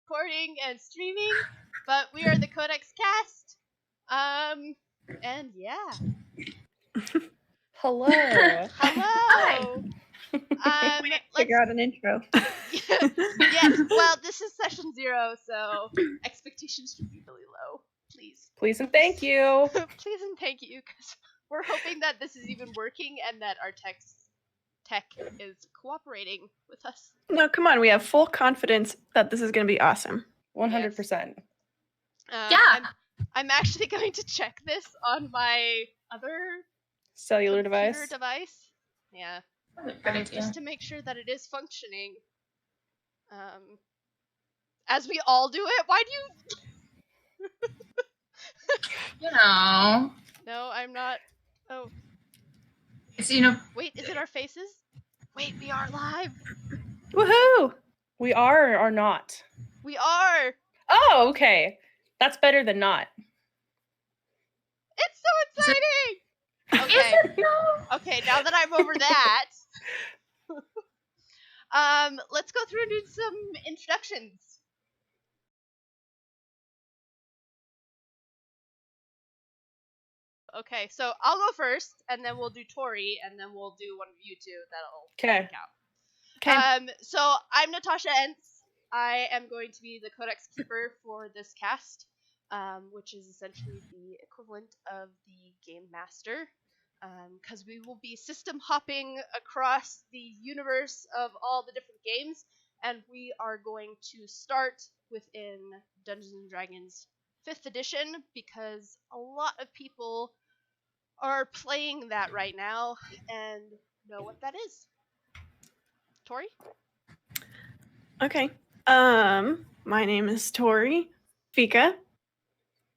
recording and streaming, but we are the Codex Cast. And yeah. Hello. Hello. Let's Figure out an intro. yes. Well, this is session 0, so expectations should be really low. Please and thank you. Please and thank you, because we're hoping that this is even working and that our tech is cooperating with us. No, come on. We have full confidence that this is going to be awesome. 100%. Yeah. I'm actually going to check this on my other Cellular computer device. Yeah. Good idea. Just to make sure that it is functioning. As we all do it. Why do you? You know. No, I'm not. Oh. It's, Wait, is it our faces? Wait, we are live. Woohoo! We are or not? We are. Oh, okay. That's better than not. It's so exciting. Okay. Okay, now that I'm over that, let's go through and do some introductions. Okay, so I'll go first, and then we'll do Tori, and then we'll do one of you two. That'll count. Okay. So I'm Natasha Entz. I am going to be the Codex Keeper for this cast, which is essentially the equivalent of the Game Master, because we will be system hopping across the universe of all the different games, and we are going to start within Dungeons and Dragons 5th edition, because a lot of people are playing that right now and know what that is. Tori? Okay. My name is Tori Fika.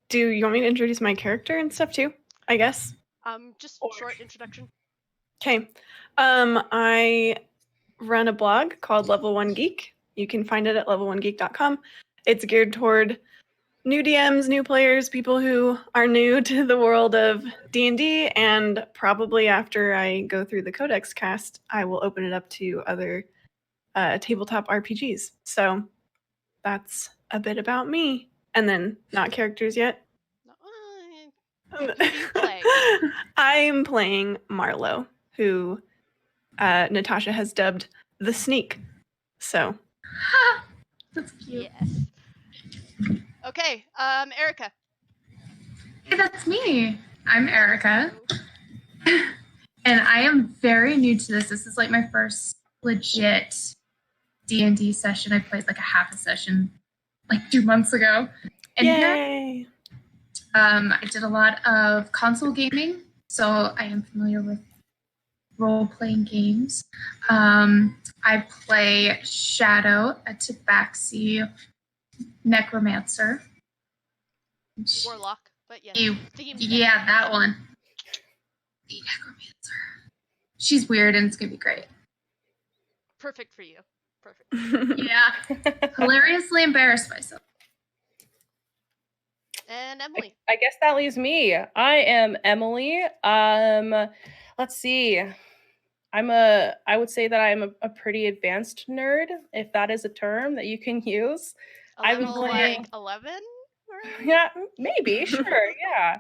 Do you want me to introduce my character and stuff too? I guess. Just short introduction. Okay. I run a blog called Level 1 Geek. You can find it at level1geek.com. It's geared toward new DMs, new players, people who are new to the world of D&D, and probably after I go through the Codex Cast, I will open it up to other tabletop RPGs. So that's a bit about me. And then not characters yet. Who do you play? I'm playing Marlowe, who Natasha has dubbed the Sneak. So. That's cute. Yes. Okay, Erica. Hey, that's me. I'm Erica. And I am very new to this. This is like my first legit D&D session. I played like a half a session like 2 months ago. And Yay! I did a lot of console gaming, so I am familiar with role-playing games. I play Shadow, a Tabaxi necromancer. Warlock, but yes. Yeah, that one. The necromancer. She's weird and it's going to be great. Perfect for you. Perfect. Yeah. Hilariously embarrassed myself. And Emily. I guess that leaves me. I am Emily. Let's see. I would say that I'm a pretty advanced nerd, if that is a term that you can use. I've been playing like 11? Yeah, maybe, sure, yeah.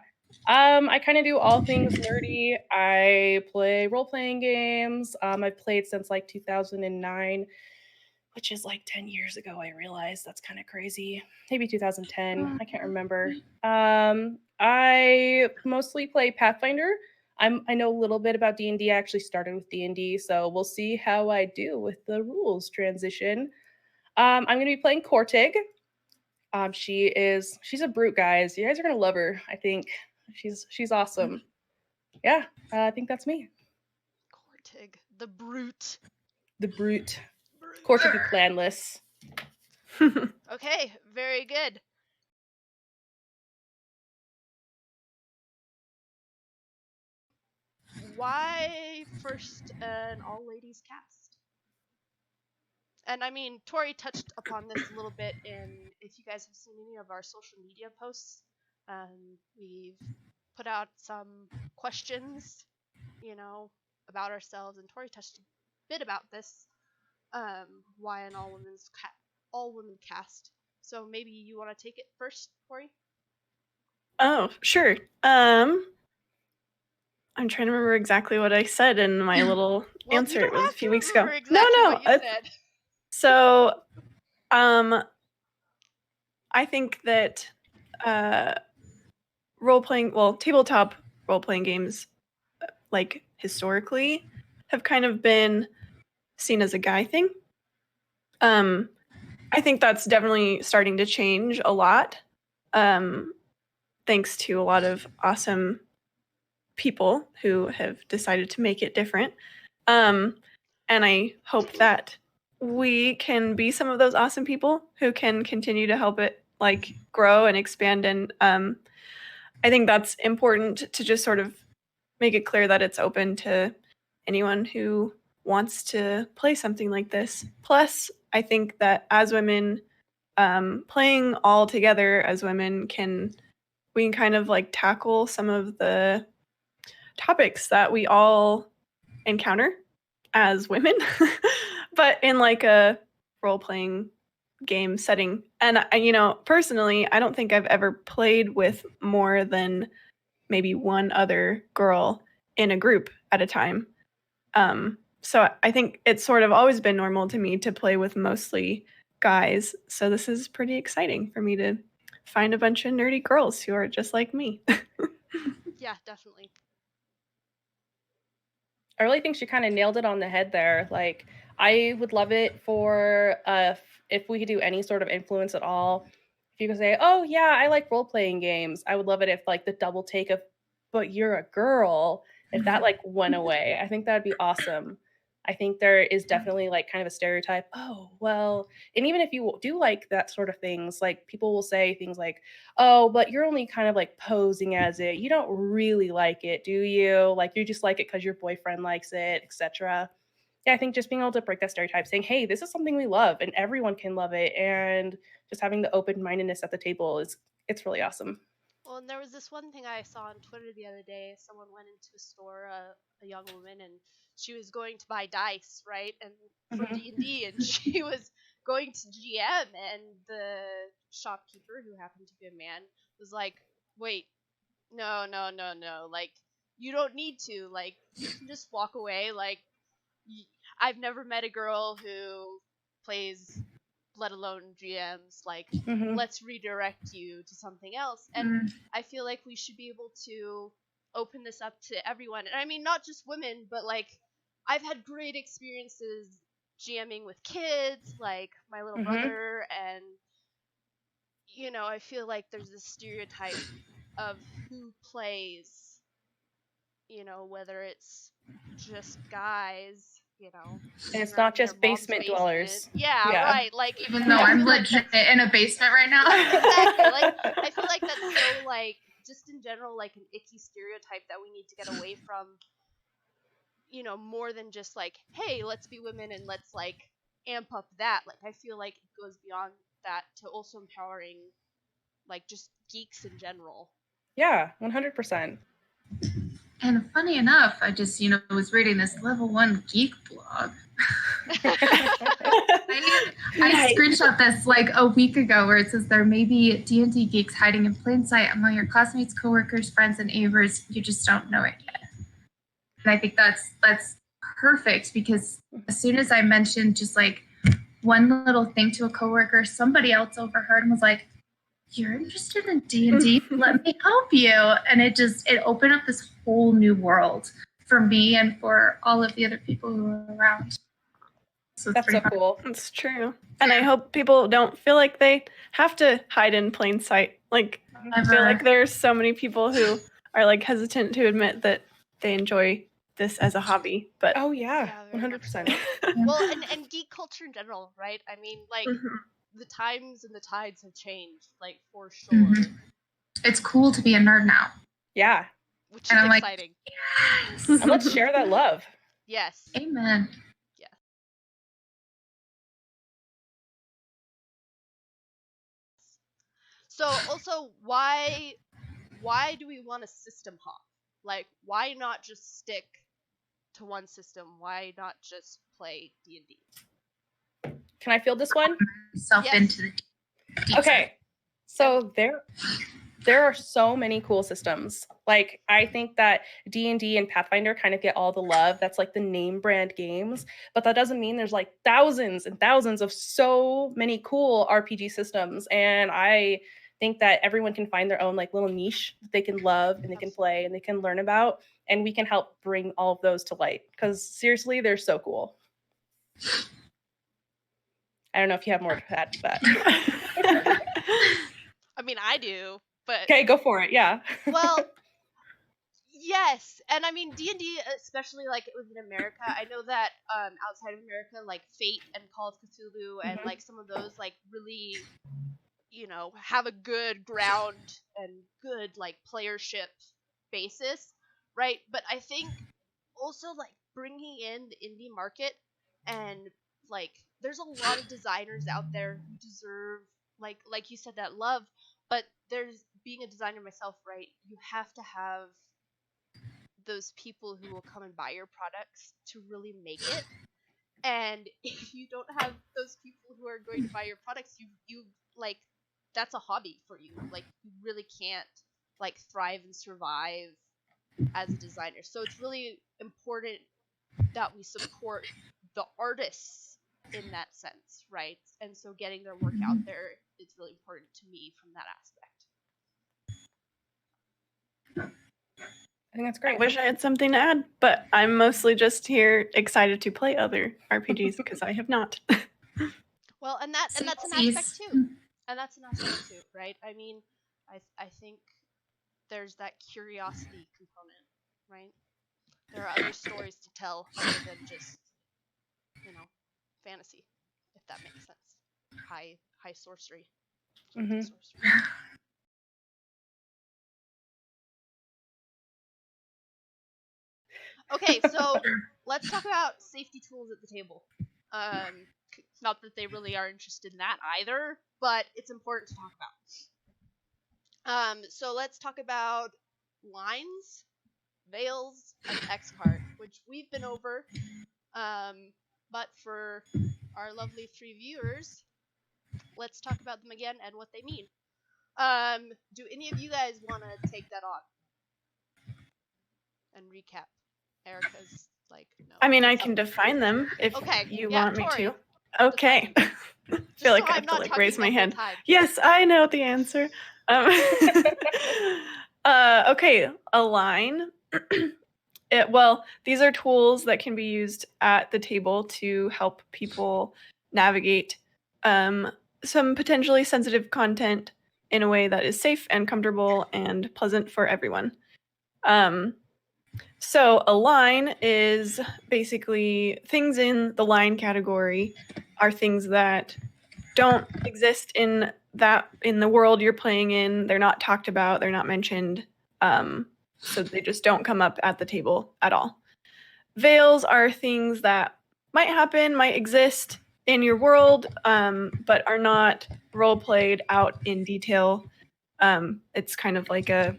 I kind of do all things nerdy. I play role-playing games. I've played since like 2009, which is like 10 years ago. I realize that's kind of crazy. Maybe 2010. I can't remember. I mostly play Pathfinder. I know a little bit about D&D. I actually started with D&D, so we'll see how I do with the rules transition. I'm going to be playing Kortig. She's a brute, guys. You guys are going to love her, I think. She's awesome. Yeah, I think that's me. Kortig, the brute. The brute. Kortig the clanless. Okay, very good. Why first an all-ladies cast? And I mean, Tori touched upon this a little bit if you guys have seen any of our social media posts, we've put out some questions, about ourselves, and Tori touched a bit about this, why an all-women cast. So maybe you want to take it first, Corey? Oh, sure. I'm trying to remember exactly what I said in my little Well, answer. you don't It was a have few to weeks ago. remember exactly what you said. So, I think that tabletop role-playing games, like historically, have kind of been seen as a guy thing. I think that's definitely starting to change a lot, thanks to a lot of awesome people who have decided to make it different. And I hope that we can be some of those awesome people who can continue to help it like grow and expand. And I think that's important to just sort of make it clear that it's open to anyone who wants to play something like this. Plus, I think that as women, playing all together as women we can kind of like tackle some of the topics that we all encounter as women, but in like a role playing game setting. And personally, I don't think I've ever played with more than maybe one other girl in a group at a time. So I think it's sort of always been normal to me to play with mostly guys. So this is pretty exciting for me to find a bunch of nerdy girls who are just like me. Yeah, definitely. I really think she kind of nailed it on the head there. Like, I would love it for if we could do any sort of influence at all. If you could say, "Oh yeah, I like role playing games," I would love it if like the double take of "But you're a girl," if that like went away. I think that'd be awesome. I think there is definitely like kind of a stereotype. Oh well, and even if you do like that sort of things, like people will say things like, "Oh, but you're only kind of like posing as it. You don't really like it, do you? Like you just like it because your boyfriend likes it, etc." Yeah, I think just being able to break that stereotype, saying, "Hey, this is something we love, and everyone can love it," and just having the open mindedness at the table it's really awesome. Well, and there was this one thing I saw on Twitter the other day. Someone went into a store, a young woman, and she was going to buy dice, right? And for Mhm. D&D, and she was going to GM, and the shopkeeper, who happened to be a man, was like, "Wait, no, no, no, no. Like, you don't need to. Like, you can just walk away. Like, I've never met a girl who plays, let alone GMs. Like, Mhm. let's redirect you to something else." And Mm. I feel like we should be able to open this up to everyone. And I mean, not just women, but like, I've had great experiences GMing with kids, like my little Mhm. brother, and I feel like there's this stereotype of who plays, whether it's just guys, And hanging it's not around in their just mom's basement basement. dwellers. Yeah, Yeah. right. Like, Even though I I'm feel like legit that's in a basement right now. exactly like I feel like that's so like just in general like an icky stereotype that we need to get away from. More than just like, hey, let's be women and let's like amp up that. Like, I feel like it goes beyond that to also empowering like just geeks in general. Yeah, 100%. And funny enough, I just, was reading this level 1 geek blog. I Nice. screenshot this like a week ago where it says there may be D&D geeks hiding in plain sight among your classmates, coworkers, friends, and neighbors. You just don't know it yet. And I think that's perfect because as soon as I mentioned just like one little thing to a coworker, somebody else overheard and was like, "You're interested in D&D? Let me help you." And it opened up this whole new world for me and for all of the other people who were around. So it's That's pretty so fun. cool. That's true. And I hope people don't feel like they have to hide in plain sight. Like, I feel like there's so many people who are like hesitant to admit that they enjoy this as a hobby. But Oh yeah, Yeah, very much 100%. Well, and geek culture in general, right? I mean, like Mhm. the times and the tides have changed, like for sure, Mhm. It's cool to be a nerd now. Yeah. which And is I'm like, exciting. yes. And let's share that love. Yes. Amen. So also, why do we want a system hop? Like, why not just stick to one system? Why not just play D&D? Can I field this one? Myself Yes. into the deep Okay, so there are so many cool systems. Like, I think that D&D and Pathfinder kind of get all the love. That's like the name brand games, but that doesn't mean there's like thousands and thousands of so many cool RPG systems. And I think that everyone can find their own like little niche that they can love and they can play and they can learn about, and we can help bring all of those to light, because seriously, they're so cool. I don't know if you have more to add to that. I mean, I do, but Okay, go for it. Yeah. well, yes, and I mean D&D, especially like within America. I know that outside of America, like Fate and Call of Cthulhu and like some of those like really, have a good ground and good like playership basis, right? But I think also like bringing in the indie market, and like there's a lot of designers out there who deserve like you said, that love. But there's, being a designer myself, right, you have to have those people who will come and buy your products to really make it. And if you don't have those people who are going to buy your products, you like, that's a hobby for you. Like, you really can't like thrive and survive as a designer. So it's really important that we support the artists in that sense, right? And so getting their work out there is really important to me from that aspect. I think that's I great. wish I had something to add, but I'm mostly just here excited to play other RPGs because I have not. Well, and that's an aspect Oopsies. too. And that's an aspect too, right? I mean, I think there's that curiosity component, right? There are other stories to tell other than just, fantasy, if that makes sense. High sorcery. Mhm. Sorcery. Okay, so let's talk about safety tools at the table. Not that they really are interested in that either, but it's important to talk about. So let's talk about lines, veils, and X card, which we've been over. But for our lovely 3 viewers, let's talk about them again and what they mean. Do any of you guys want to take that on and recap? Erica's like, no. I mean, I can define them if Okay, you yeah, want me Tori, to. Okay. I feel like so I I'm have to not like talking raise my the whole hand. time. Yes, I know the answer. Okay, a line. Well, these are tools that can be used at the table to help people navigate some potentially sensitive content in a way that is safe and comfortable and pleasant for everyone. So a line is basically things in the line category are things that don't exist in the world you're playing in. They're not talked about. They're not mentioned. So they just don't come up at the table at all. Veils are things that might happen, might exist in your world, but are not role played out in detail. It's kind of like a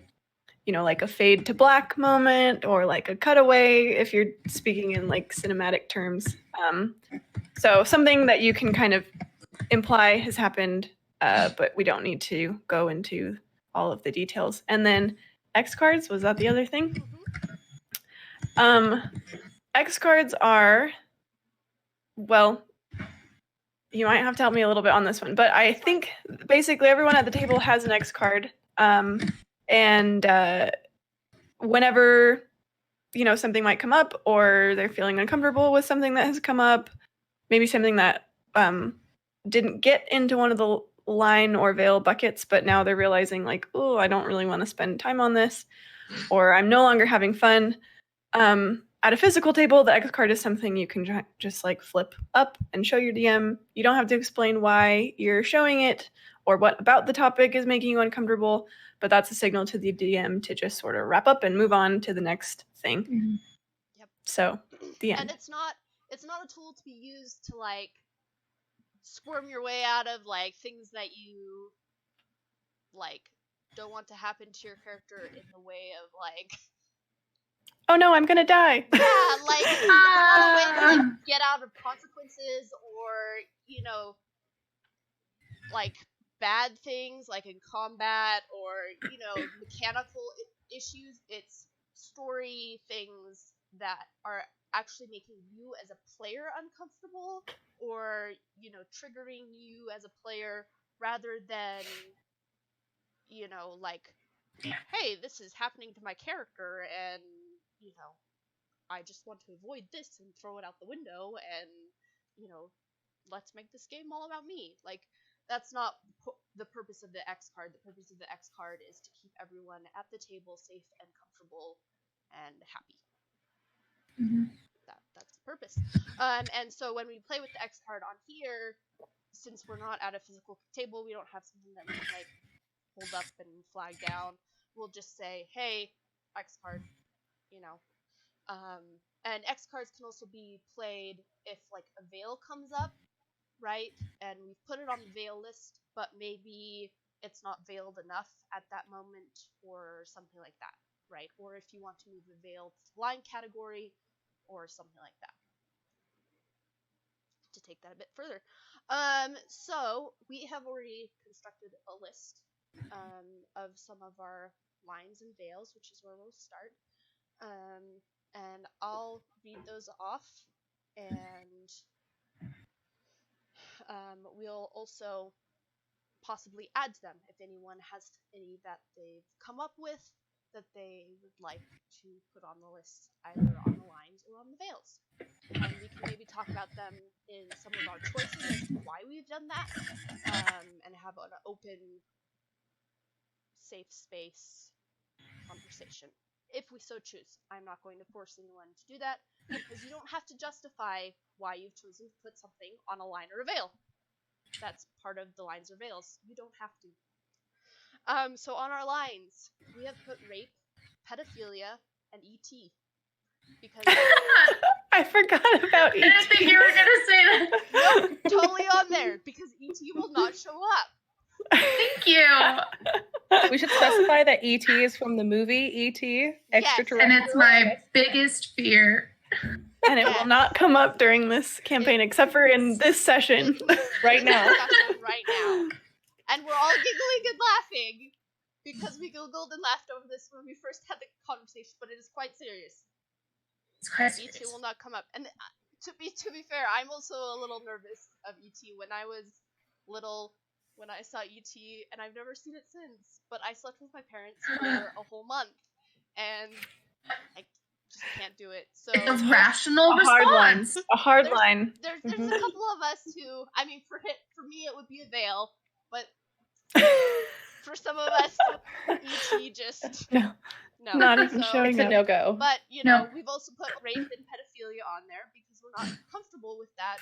like a fade to black moment or like a cutaway if you're speaking in like cinematic terms. So something that you can kind of imply has happened, but we don't need to go into all of the details. And then X cards, was that the other thing? X cards are, well, you might have to help me a little bit on this one, but I think basically everyone at the table has an X card. And whenever something might come up or they're feeling uncomfortable with something that has come up, maybe something that didn't get into one of the line or veil buckets, but now they're realizing like, oh, I don't really want to spend time on this, or I'm no longer having fun. At a physical table, the X card is something you can just like flip up and show your DM. You don't have to explain why you're showing it or what about the topic is making you uncomfortable, but that's a signal to the DM to just sort of wrap up and move on to the next thing. Mm-hmm. Yep. So, the end. And it's not a tool to be used to like squirm your way out of like things that you like don't want to happen to your character in the way of like, oh no, I'm gonna die. yeah, like it's not a way to like get out of consequences or like bad things like in combat or mechanical issues. It's story things that are actually making you as a player uncomfortable, or triggering you as a player, rather than like, hey, this is happening to my character, and I just want to avoid this and throw it out the window, and let's make this game all about me. Like, that's not the purpose of the X card. The purpose of the X card is to keep everyone at the table safe and comfortable and happy. Mhm. That's the purpose. And so when we play with the X card on here, since we're not at a physical table, we don't have something that we can like hold up and flag down. We'll just say, hey, X card, and X cards can also be played if like a veil comes up, right? And we've put it on the veil list, but maybe it's not veiled enough at that moment, or something like that, right? Or if you want to move the veiled line category, or something like that. To take that a bit further, so we have already constructed a list of some of our lines and veils, which is where we'll start. And I'll read those off, and we'll also possibly add to them if anyone has any that they've come up with that they would like to put on the list, either on the lines or on the veils. And we can maybe talk about them in some of our choices as to why we've done that, and have an open, safe space conversation, if we so choose. I'm not going to force anyone to do that, because you don't have to justify why you've chosen to put something on a line or a veil. That's part of the lines or veils. You don't have to. So on our lines, we have put rape, pedophilia, and ET. Because I forgot about I didn't think you were gonna say that. nope, totally on there, because ET will not show up. Thank you. We should specify that ET is from the movie ET, extraterrestrial. And it's my biggest fear. And it will not come up during this campaign, except for in this session. Right now. Right now. And we're all giggling and laughing, because we giggled and laughed over this when we first had the conversation, but it is quite serious. It's quite ET serious. will not come up. And to be fair, I'm also a little nervous of ET. When I was little, when I saw ET, and I've never seen it since, but I slept with my parents for a whole month, and I just can't do it. So It's a rational response. A hard line. There's a couple of us who, I mean, for me it would be a veil, but for some of us, ET just No. no, Not even showing It's a up. no-go. But No. we've also put rape and pedophilia on there because we're not comfortable with that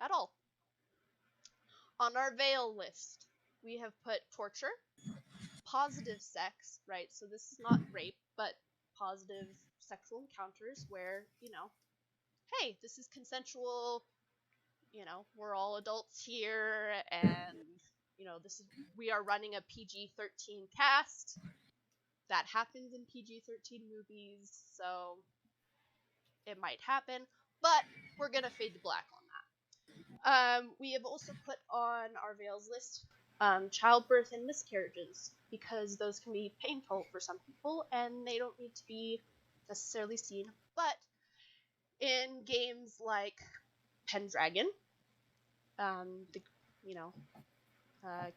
at all. On our veil list, we have put torture, positive sex, right? So this is not rape, but positive sexual encounters where, hey, this is consensual, we're all adults here, and, we are running a PG-13 cast. That happens in PG-13 movies, so it might happen, but we're gonna fade to black on that. We have also put on our veils list childbirth and miscarriages, because those can be painful for some people and they don't need to be necessarily seen. But in games like Pendragon,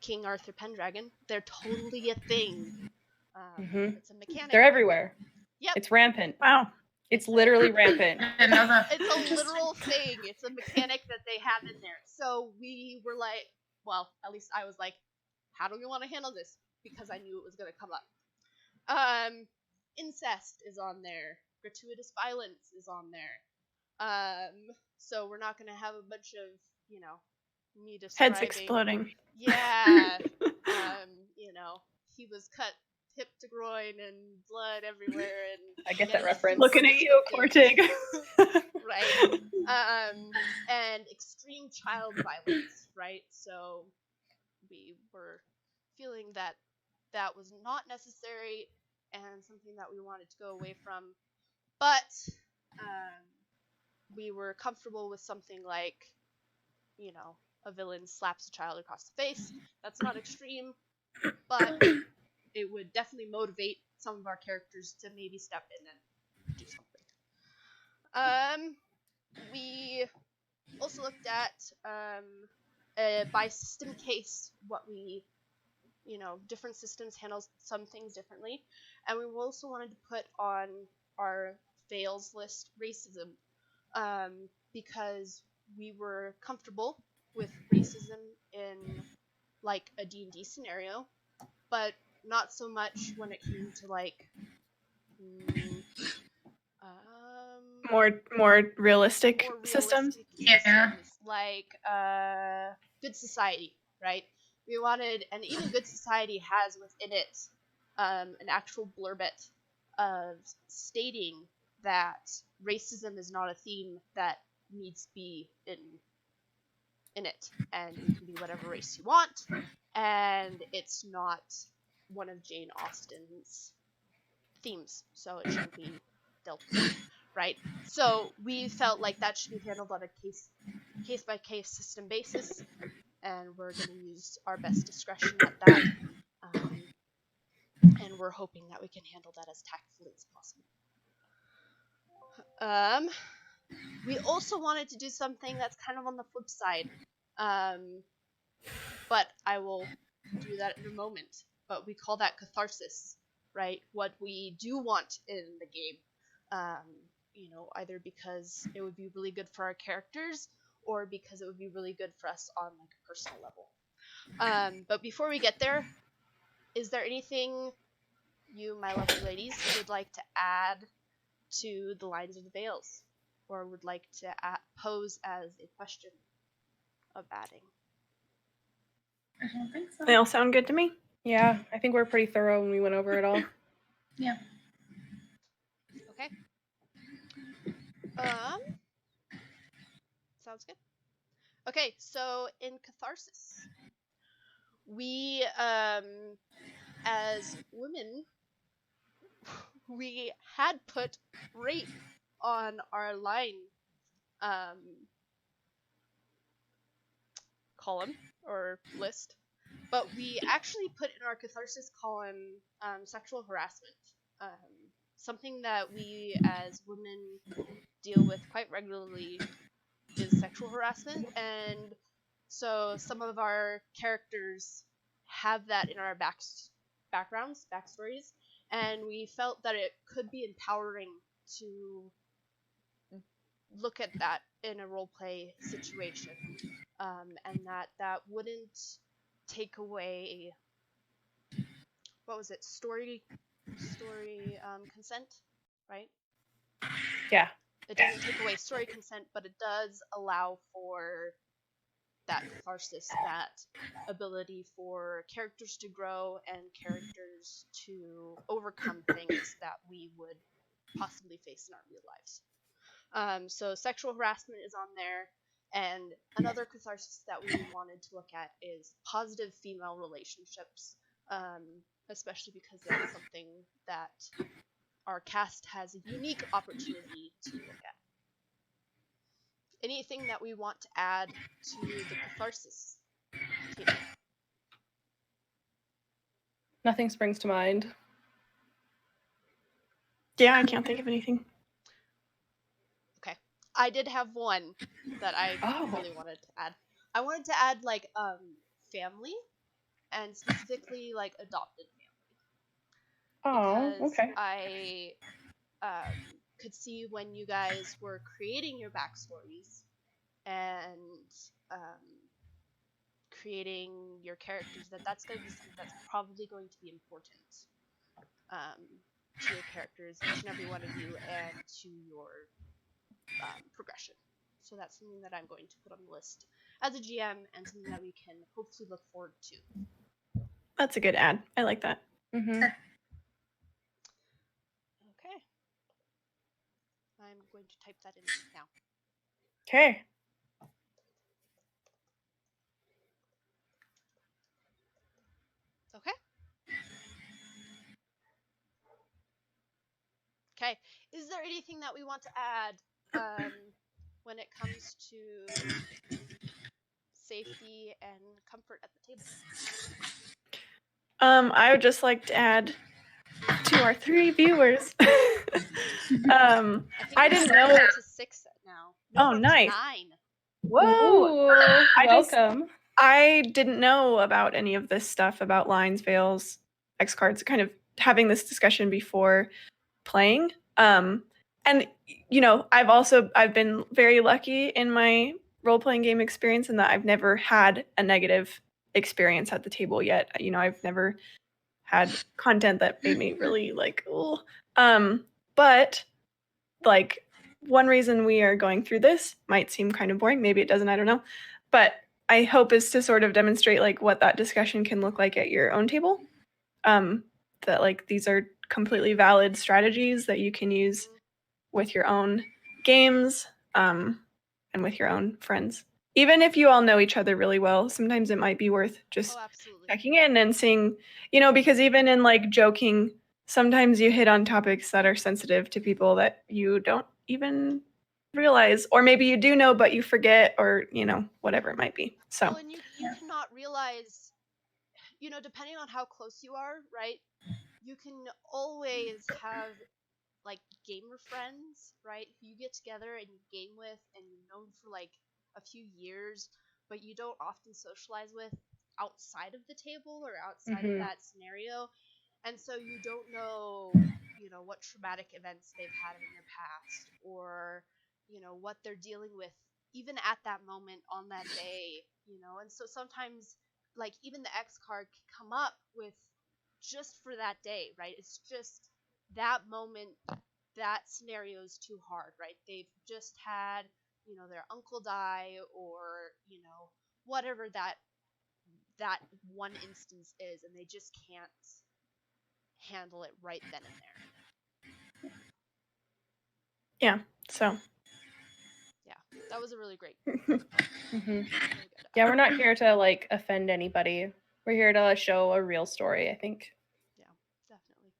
King Arthur Pendragon, they're totally a thing. It's a mechanic. They're everywhere. Yep. It's rampant. Wow. It's literally rampant. I didn't know that. It's a literal thing. It's a mechanic that they have in there. So we were like, well, at least I was like, how do we want to handle this? Because I knew it was going to come up. Incest is on there. Gratuitous violence is on there. So we're not going to have a bunch of, me describing. Heads exploding. Yeah. He was cut hip to groin and blood everywhere, and I get that reference. Looking at you, Cortig. right. And extreme child violence, right? So we were feeling that that was not necessary and something that we wanted to go away from, but we were comfortable with something like, a villain slaps a child across the face. That's not extreme, but it would definitely motivate some of our characters to maybe step in and do something. We also looked at by system case what we, different systems handle some things differently, and we also wanted to put on our fails list racism, because we were comfortable with racism in like a D&D scenario, but not so much when it came to like More realistic more systems. realistic Yeah. systems, like Good Society, right? We wanted, and even Good Society has within it an actual blurbet of stating that racism is not a theme that needs to be in it, and you can be whatever race you want, and it's not one of Jane Austen's themes, so it shouldn't be dealt with, right? So we felt like that should be handled on a case by case system basis, and we're going to use our best discretion at that, and we're hoping that we can handle that as tactfully as possible. We also wanted to do something that's kind of on the flip side, but I will do that in a moment. But we call that catharsis, right? What we do want in the game, either because it would be really good for our characters or because it would be really good for us on like a personal level. But before we get there, is there anything you, my lovely ladies, would like to add to the lines of the veils, or would like to pose as a question of adding? I don't think so. They all sound good to me. Yeah, I think we're pretty thorough when we went over it all. Yeah. Okay. Sounds good. Okay, so in catharsis, we, as women, we had put rape on our line column or list, but we actually put in our catharsis column sexual harassment, something that we as women deal with quite regularly is sexual harassment, and so some of our characters have that in our backstories, and we felt that it could be empowering to look at that in a roleplay situation, and that wouldn't take away, what was it, story consent, right? Yeah. It doesn't take away story consent, but it does allow for that catharsis, that ability for characters to grow and characters to overcome things that we would possibly face in our real lives. So sexual harassment is on there, and another catharsis that we wanted to look at is positive female relationships, especially because that's something that our cast has a unique opportunity to look at. Anything that we want to add to the catharsis table? Nothing springs to mind. Yeah, I can't think of anything. Okay, I did have one that I really wanted to add. I wanted to add like family, and specifically like adopted family. Oh, okay. I could see when you guys were creating your backstories and creating your characters that's going to be something that's probably going to be important to your characters, each and every one of you, and to your progression. So that's something that I'm going to put on the list as a GM, and something that we can hopefully look forward to. That's a good ad. I like that. Mm-hmm. Okay. I'm going to type that in now. Okay. Okay. Okay. Is there anything that we want to add when it comes to safety and comfort at the table. I would just like to add to our 3 viewers. I didn't know. To 6 now. No, Oh, we're up to nice. 9. Whoa! Ooh, just- welcome. I didn't know about any of this stuff about lines, veils, X cards, kind of having this discussion before playing. And I've been very lucky in my role-playing game experience in that I've never had a negative experience at the table yet. I've never had content that made me really like, oh. But like, one reason we are going through this might seem kind of boring. Maybe it doesn't, I don't know. But I hope is to sort of demonstrate like what that discussion can look like at your own table. That like these are completely valid strategies that you can use with your own games, and with your own friends. Even if you all know each other really well, sometimes it might be worth just checking in and seeing, because even in like joking, sometimes you hit on topics that are sensitive to people that you don't even realize, or maybe you do know but you forget, or whatever it might be. So well, and you cannot realize, depending on how close you are, right, you can always have like gamer friends, right, who you get together and you game with and you've known for like a few years, but you don't often socialize with outside of the table or outside of that scenario. And so you don't know, what traumatic events they've had in their past, or, what they're dealing with even at that moment on that day, And so sometimes, like, even the X card can come up with just for that day, right? It's just that moment, that scenario is too hard, right? They've just had, their uncle die, or, whatever that one instance is, and they just can't handle it right then and there. yeah, so yeah, that was a really great. Really yeah, we're not here to like offend anybody. We're here to show a real story, I think. Yeah, definitely.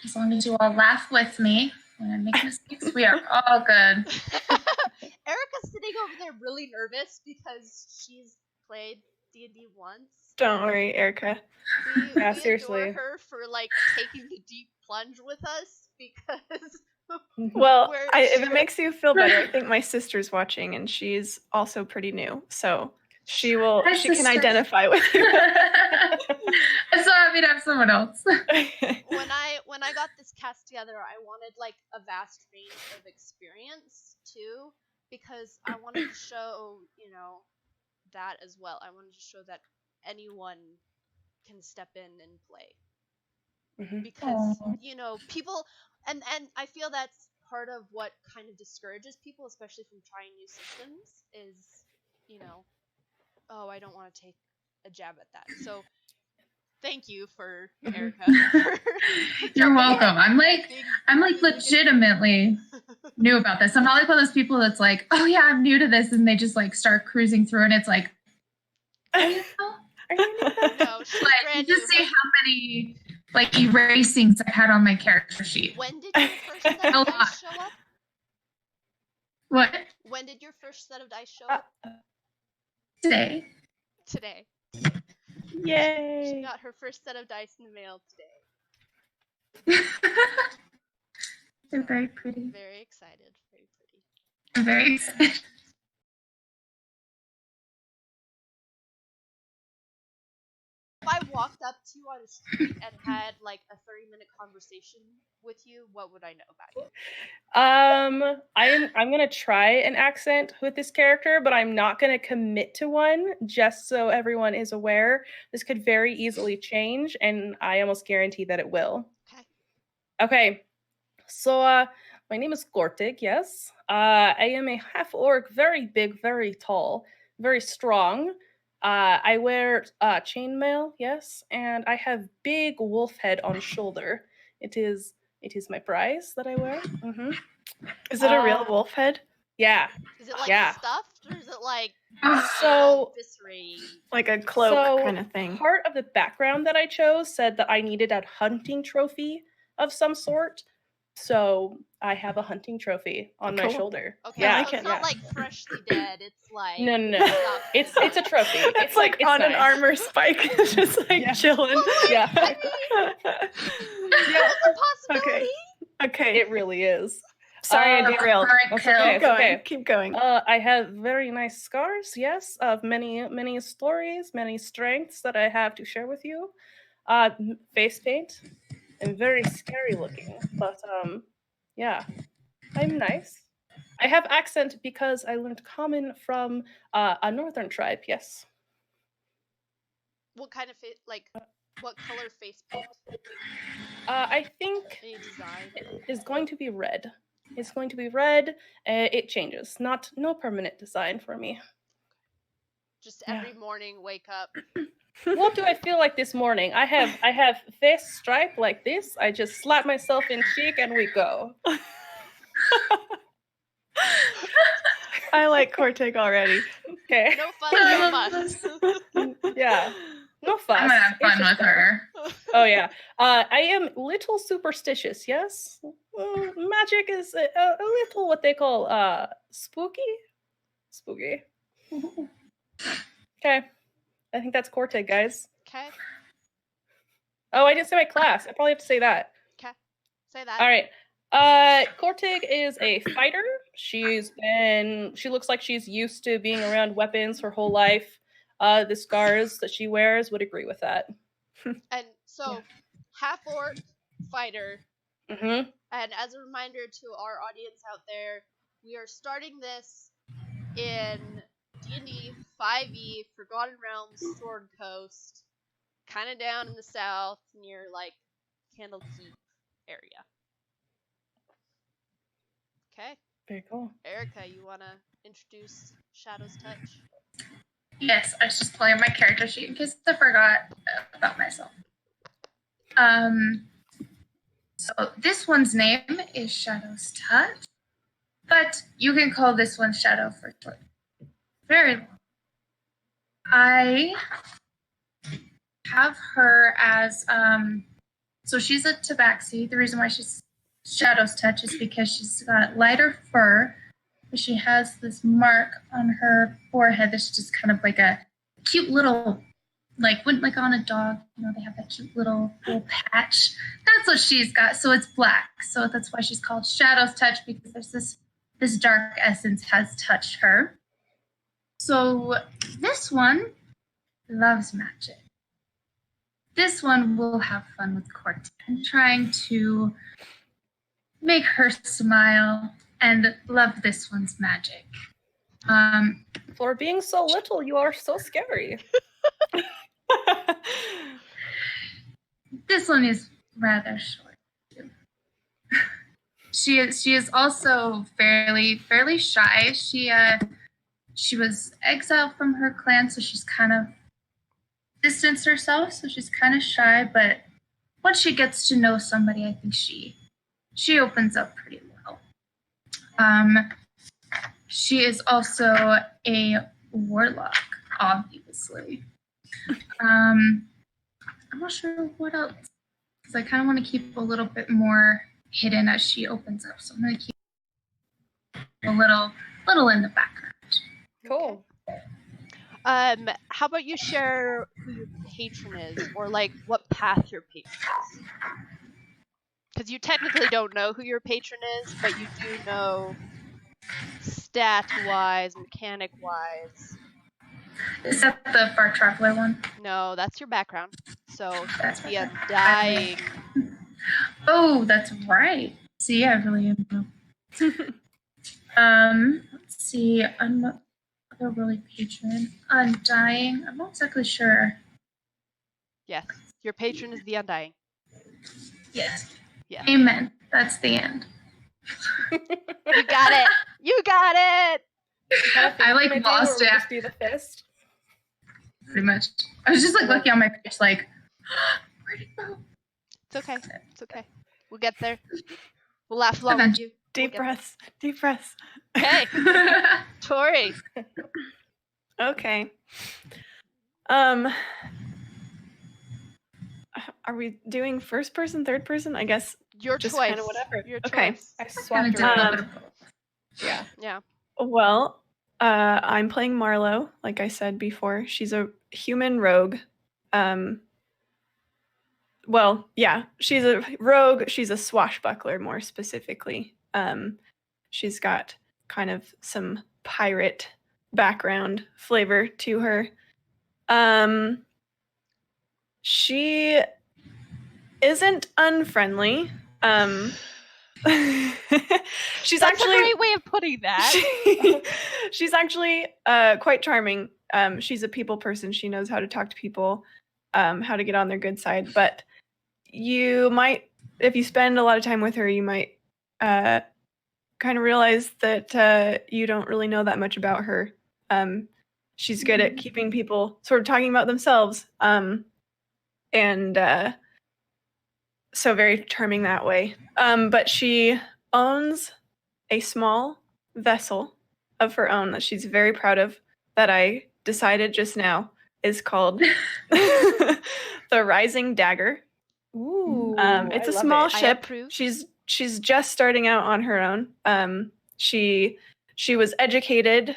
As long as you all laugh with me when I make mistakes, we are all good. Erica's sitting over there really nervous because she's played D&D once. Don't worry, Erica. We seriously. adore her for like taking the deep plunge with us because. Well, if it makes you feel better, I think my sister's watching and she's also pretty new, so she can identify with you. I'm so happy to have someone else. When I got this cast together, I wanted like a vast range of experience too, because I wanted to show, that as well. I wanted to show that anyone can step in and play. Because, people, and I feel that's part of what kind of discourages people, especially from trying new systems, is, oh, I don't want to take a jab at that. So thank you for Erica. You're welcome. I'm like legitimately new about this. I'm not like one of those people that's like, oh yeah, I'm new to this, and they just like start cruising through, and it's like, are you no, like, you just see how many like erasings I had on my character sheet. When did your first set of dice show up? What? When did your first set of dice show up? Today. Yay! She got her first set of dice in the mail today. They're very pretty. Very excited. Very pretty. I'm very excited. If I walked up to you on the street and had like a 30-minute conversation with you, what would I know about you? I'm gonna try an accent with this character, but I'm not gonna commit to one, just so everyone is aware. This could very easily change, and I almost guarantee that it will. Okay. So my name is Gortig, yes. I am a half-orc, very big, very tall, very strong. I wear chainmail, yes, and I have big wolf head on shoulder. It is my prize that I wear. Is it a real wolf head? Yeah. Is it like stuffed, or is it like like a cloak kind of thing? Part of the background that I chose said that I needed a hunting trophy of some sort. So I have a hunting trophy on my Cool. shoulder. Okay, Yeah, so it's not like freshly dead. It's like No. not It's fully a dead. trophy. It's like it's on an nice. armor spike, just like Yeah. chilling. Yeah, That's a possibility. Okay. it really is. Sorry, I Uh, derailed. Current That's kill. okay. Keep going. okay. Keep going. I have very nice scars, yes, of many stories, many strengths that I have to share with you. Face paint, and very scary looking, but yeah, I'm nice. I have accent because I learned common from a northern tribe. Yes. What kind of what color face paint? I think Any design? it is going to be red. It's going to be red. It changes. No permanent design for me. Just Yeah. every morning, wake up. What do I feel like this morning? I have face stripe like this. I just slap myself in cheek and we go. I like Corteg already. Okay. No fuss, no fuss. Yeah. No fuss. I'm gonna have It's fun just with fun. her. Oh yeah. I am little superstitious. Yes. Magic is a little what they call spooky. Spooky. Okay. I think that's Corteg, guys. Okay, Oh, I didn't say my class. I probably have to say that. say that. All right. Corteg is a fighter. She looks like she's used to being around weapons her whole life. The scars that she wears would agree with that. And so, half orc fighter. Mm-hmm. And as a reminder to our audience out there, we are starting this in D&D 5e Forgotten Realms Sword Coast, kind of down in the south near like Candlekeep area. Okay, Very cool. Erica, you want to introduce Shadow's Touch? Yes, I was just pulling up my character sheet in case I forgot about myself. So this one's name is Shadow's Touch, but you can call this one Shadow for short. Very long. I have her as so she's a tabaxi. The reason why she's Shadow's Touch is because she's got lighter fur, but she has this mark on her forehead that's just kind of like a cute little, like on a dog, they have that cute little patch. That's what she's got. So it's black. So that's why she's called Shadow's Touch, because there's this dark essence has touched her. So this one loves magic. This one will have fun with Cortez and trying to make her smile and love this one's magic. For being so little, you are so scary. This one is rather short too. She is also fairly shy. She was exiled from her clan, so she's kind of distanced herself, so she's kind of shy, but once she gets to know somebody, I think she opens up pretty well. She is also a warlock, obviously. I'm not sure what else, because I kind of want to keep a little bit more hidden as she opens up, so I'm going to keep a little in the background. Cool. How about you share who your patron is, or like what path your patron is? Because you technically don't know who your patron is, but you do know stat-wise, mechanic-wise. Is that the Far Traveler one? No, that's your background. So That's the my Undying. Oh, that's right. See, I really am. Let's see. Another really patron. Undying. I'm not exactly sure. Yes, your patron is the Undying. Yes. Yeah. Amen. That's the end. You got it. You got it. I like lost it. Just do the fist. Pretty much. I was just like looking on my page, like, where'd it go? It's okay. It's okay. We'll get there. We'll laugh along with you. Deep breaths. Deep breaths. Okay, Tori. Okay. Are we doing first person, third person? I guess Your Just choice. kinda whatever. Your Okay. choice. I Kind of swapped did a around. little bit of both. Yeah. Yeah. Well, I'm playing Marlo, like I said before. She's a human rogue. Well, yeah, she's a rogue. She's a swashbuckler, more specifically. She's got kind of some pirate background flavor to her. She isn't unfriendly. She's That's actually a great way of putting that. she's actually quite charming. She's a people person. She knows how to talk to people, how to get on their good side. But you might, if you spend a lot of time with her, you might kind of realize that you don't really know that much about her. She's good at keeping people sort of talking about themselves, and so very charming that way. But she owns a small vessel of her own that she's very proud of, that I decided just now is called the Rising Dagger. Ooh, It's I a love small it. I ship. approve. She's just starting out on her own. She was educated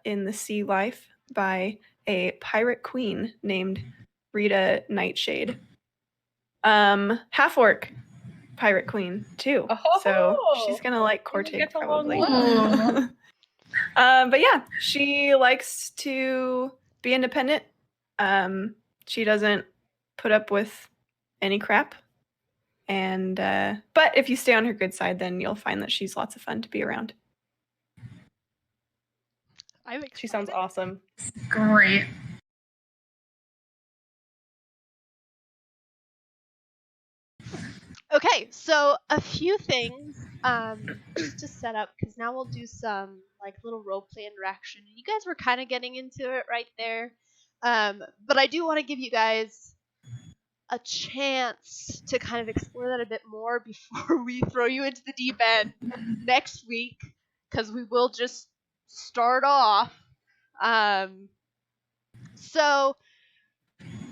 in the sea life by a pirate queen named Rita Nightshade. Half orc pirate queen too. So she's gonna like Cortig get along probably. well. But yeah, she likes to be independent. She doesn't put up with any crap. And but if you stay on her good side, then you'll find that she's lots of fun to be around. I'm She sounds excited. awesome. Great. Okay, so a few things just to set up, because now we'll do some like little role play interaction. You guys were kind of getting into it right there, but I do want to give you guys a chance to kind of explore that a bit more before we throw you into the deep end next week, because we will just start off. So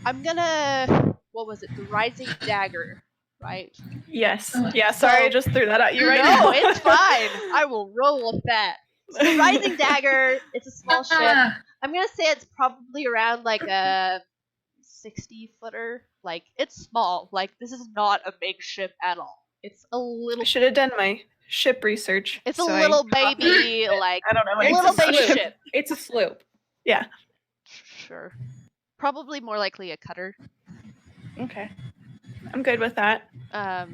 I'm gonna, what was it? The Rising Dagger, right? Yes. Yeah, sorry, I So- just threw that at you right No, now. it's fine. I will roll with that. So the Rising Dagger, it's a small ship. Ah, I'm gonna say it's probably around like a 60-footer. Like, it's small. Like, this is not a big ship at all. It's a I little. should have done my ship research. It's so a I little copied baby. it. Like, I don't know a anything little about baby ships. ship. It's a sloop. Yeah. Sure. Probably more likely a cutter. Okay. I'm good with that. I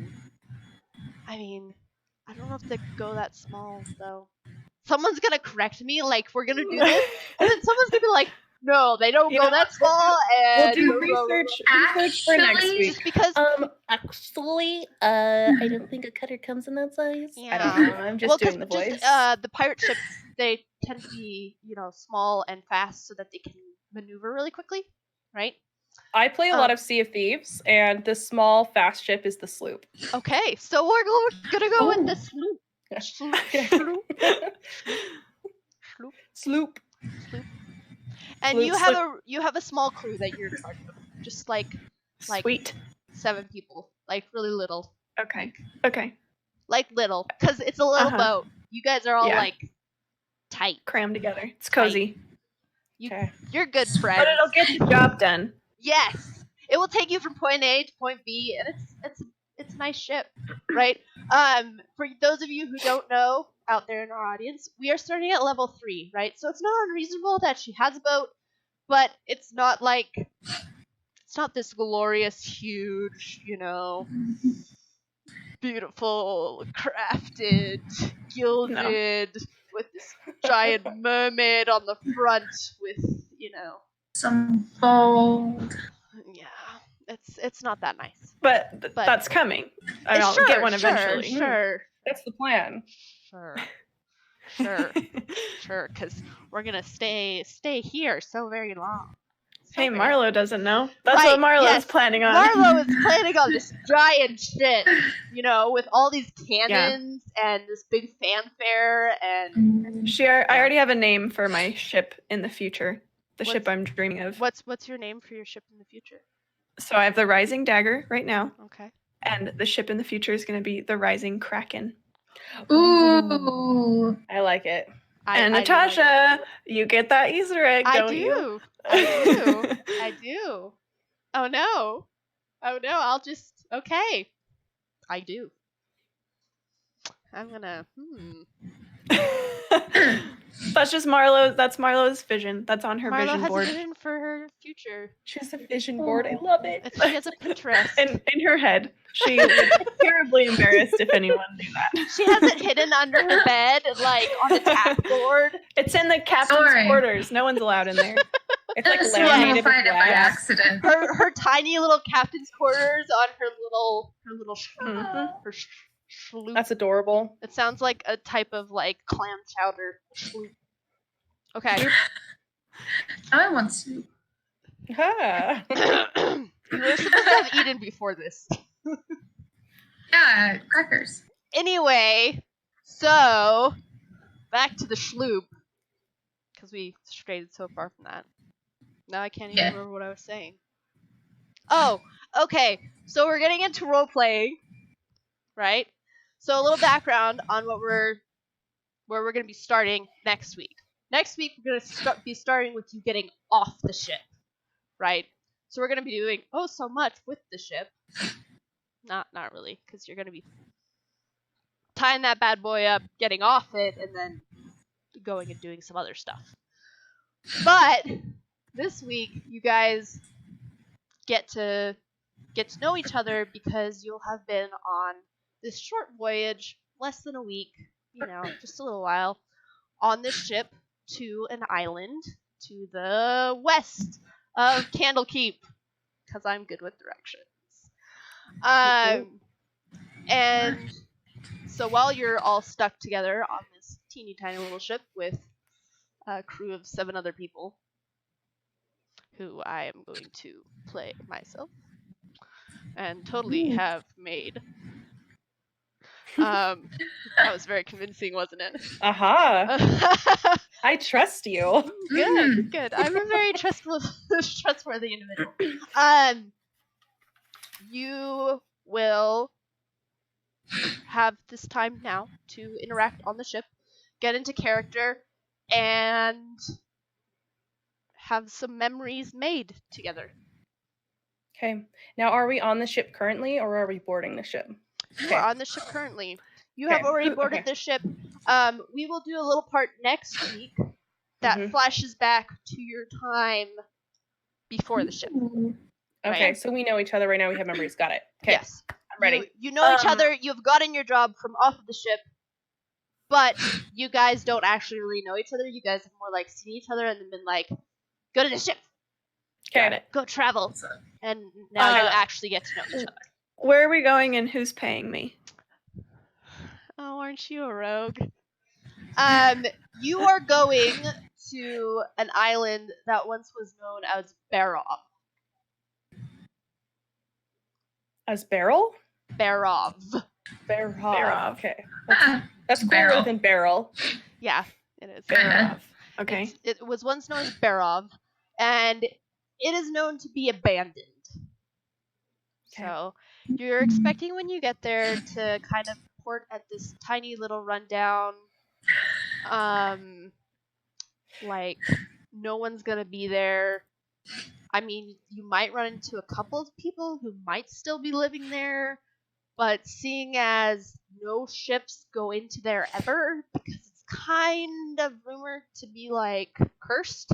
mean, I don't know if they go that small though. Someone's gonna correct me, like we're gonna do this, and then someone's gonna be like, "No, they don't You go know that what? small." We'll And do research for next Actually- week. just because. Actually, I don't think a cutter comes in that size. Yeah. I don't know. I'm just Well, doing the because voice. the pirate ships, they tend to be, small and fast, so that they can maneuver really quickly, right? I play a lot of Sea of Thieves, and the small, fast ship is the sloop. Okay, so we're gonna go with the sloop. Sloop. Sloop. And Sloop. you have a small crew that you're in charge of, just like Sweet. 7 people, like really little, Okay. Okay. like little, because it's a little Uh-huh. boat. You guys are all Yeah. like tight. Cram together. It's cozy. Okay. You're good friends. But it'll get the job done. Yes, it will take you from point A to point B, and it's a nice ship, right? For those of you who don't know out there in our audience, we are starting at level 3, right? So it's not unreasonable that she has a boat, but it's not like it's not this glorious, huge, beautiful, crafted, gilded, with this giant mermaid on the front with, some bold. yeah, it's not that nice. But, But- that's coming. Sure, I'll get one sure, eventually. Sure, That's the plan. sure, sure, because we're gonna stay here so very long. So Hey, very Marlo doesn't know. That's Right, what Marlo yes. is planning on. Marlo is planning on this giant shit, with all these cannons and this big fanfare and I already have a name for my ship in the future. The What's- ship I'm dreaming of. what's your name for your ship in the future? So I have the Rising Dagger right now. Okay. And the ship in the future is going to be the Rising Kraken. Ooh. I like it. And I do like it. Natasha, you get that Easter egg, I don't you? I do. Oh no. I'll just okay. I do. I'm gonna That's just Marlo. That's Marlo's vision. That's on her Marlo vision has board. a vision for her future. She has a vision board. I love it. She has a Pinterest. In her head. She would be terribly embarrassed if anyone knew that. She has it hidden under her bed, like on a tack board. It's in the captain's Sorry. quarters. No one's allowed in there. It's like Someone will laminated with find it by wax. accident. Her tiny little captain's quarters on her little Mhm. her sloop. That's adorable. It sounds like a type of like clam chowder sloop. Okay. I want soup. Ah. You were supposed to have eaten before this. Yeah, crackers. Anyway, so back to the sloop because we strayed so far from that. Now I can't even Yeah. remember what I was saying. Oh, okay. So we're getting into role playing, right? So a little background on where we're going to be starting next week. Next week we're going to be starting with you getting off the ship, right? So we're going to be doing so much with the ship. Not really, because you're going to be tying that bad boy up, getting off it, and then going and doing some other stuff. But this week, you guys get to know each other because you'll have been on this short voyage, less than a week, just a little while, on this ship to an island to the west of Candlekeep, because I'm good with directions. And so while you're all stuck together on this teeny tiny little ship with a crew of 7 other people, who I am going to play myself and totally have made. That was very convincing, wasn't it? Aha. I trust you. Good. I'm a very trustworthy individual. You will have this time now to interact on the ship, get into character, and have some memories made together. Okay. Now, are we on the ship currently, or are we boarding the ship? You are on the ship currently. You have already boarded the ship. We will do a little part next week that flashes back to your time before the ship. Okay, Right? so we know each other right now. We have memories. Got it. Okay. Yes. I'm ready. You know each other. You've gotten your job from off of the ship, but you guys don't actually really know each other. You guys have more like seen each other and then been like, go to the ship. Okay. Go travel. And now you actually get to know each other. Where are we going and who's paying me? Oh, aren't you a rogue? You are going to an island that once was known as Barov. As Beryl? Barov. Barov. Okay. Ah, That's cooler Beryl. than Beryl. Yeah, it is. Kinda. Okay. It was once known as Barov, and it is known to be abandoned. Okay. So you're expecting when you get there to kind of port at this tiny little rundown, like no one's gonna be there. I mean, you might run into a couple of people who might still be living there, but seeing as no ships go into there ever, because it's kind of rumored to be like cursed.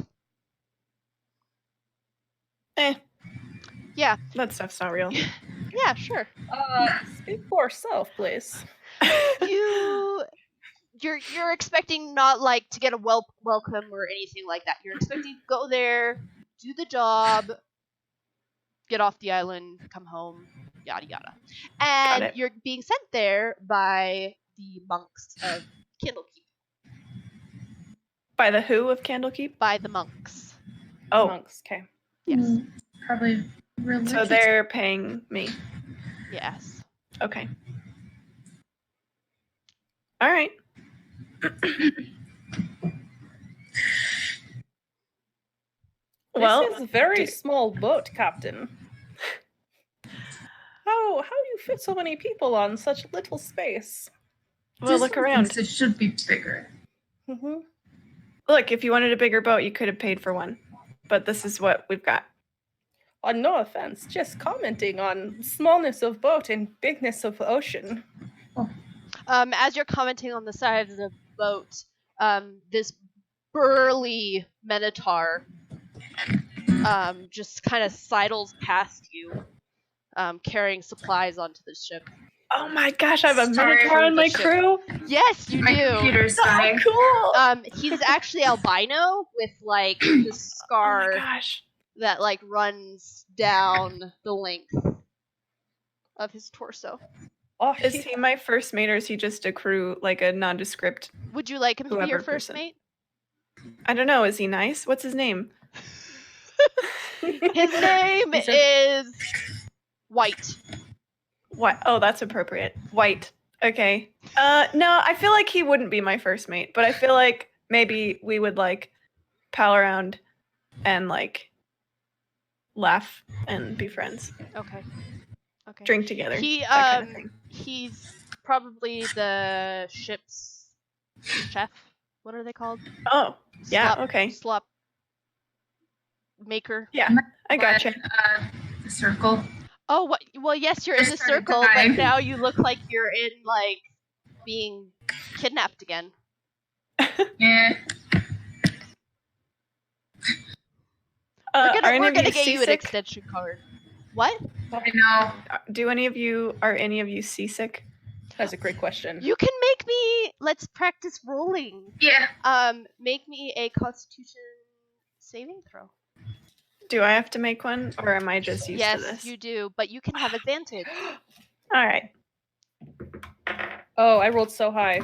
Yeah. That stuff's not real. Yeah, sure. Speak for yourself, please. You're expecting not like to get a welcome or anything like that. You're expecting to go there, do the job, get off the island, come home, yada yada. And you're being sent there by the monks of Candlekeep. By the who of Candlekeep? By the monks. Oh. Monks. Okay. Yes. Probably religious. So they're paying me. Yes. Okay. All right. This is a very small boat, Captain. How do you fit so many people on such little space? Well, look around. It should be bigger. Mm-hmm. Look, if you wanted a bigger boat, you could have paid for one. But this is what we've got. No offense, just commenting on smallness of boat and bigness of ocean. As you're commenting on the size of the boat, this burly minotaur just kind of sidles past you, carrying supplies onto the ship. Oh my gosh, I have a Sorry. minotaur on my Ship. crew. Yes, you My do. computer's So dying. cool. He's actually albino with like the Oh scar my gosh. that like runs down the length of his torso. Oh, Is he my first mate or is he just a crew, like a nondescript? Would you like him to be your Whoever first person. mate? I don't know. Is he nice? What's his name? His name He said- is White. What? Oh, that's appropriate. White. Okay. No, I feel like he wouldn't be my first mate, but I feel like maybe we would like pal around and like laugh and be friends, Okay. Okay. drink together, He that kind of thing. he's probably the ship's chef. What are they called? Oh, yeah. Slop- Okay. Slop maker. Yeah, I gotcha. The circle. Oh, what? Well, yes, you're in I the started circle, but dying. now you look like you're in like being kidnapped again. Yeah. We're Are gonna any of get you you an seasick? extension card. What? I know. Are any of you seasick? That's a great question. You can make me. Let's practice rolling. Yeah. Make me a Constitution saving throw. Do I have to make one, or am I just used to Yes, this? you do, but you can have advantage. All right. Oh, I rolled so high.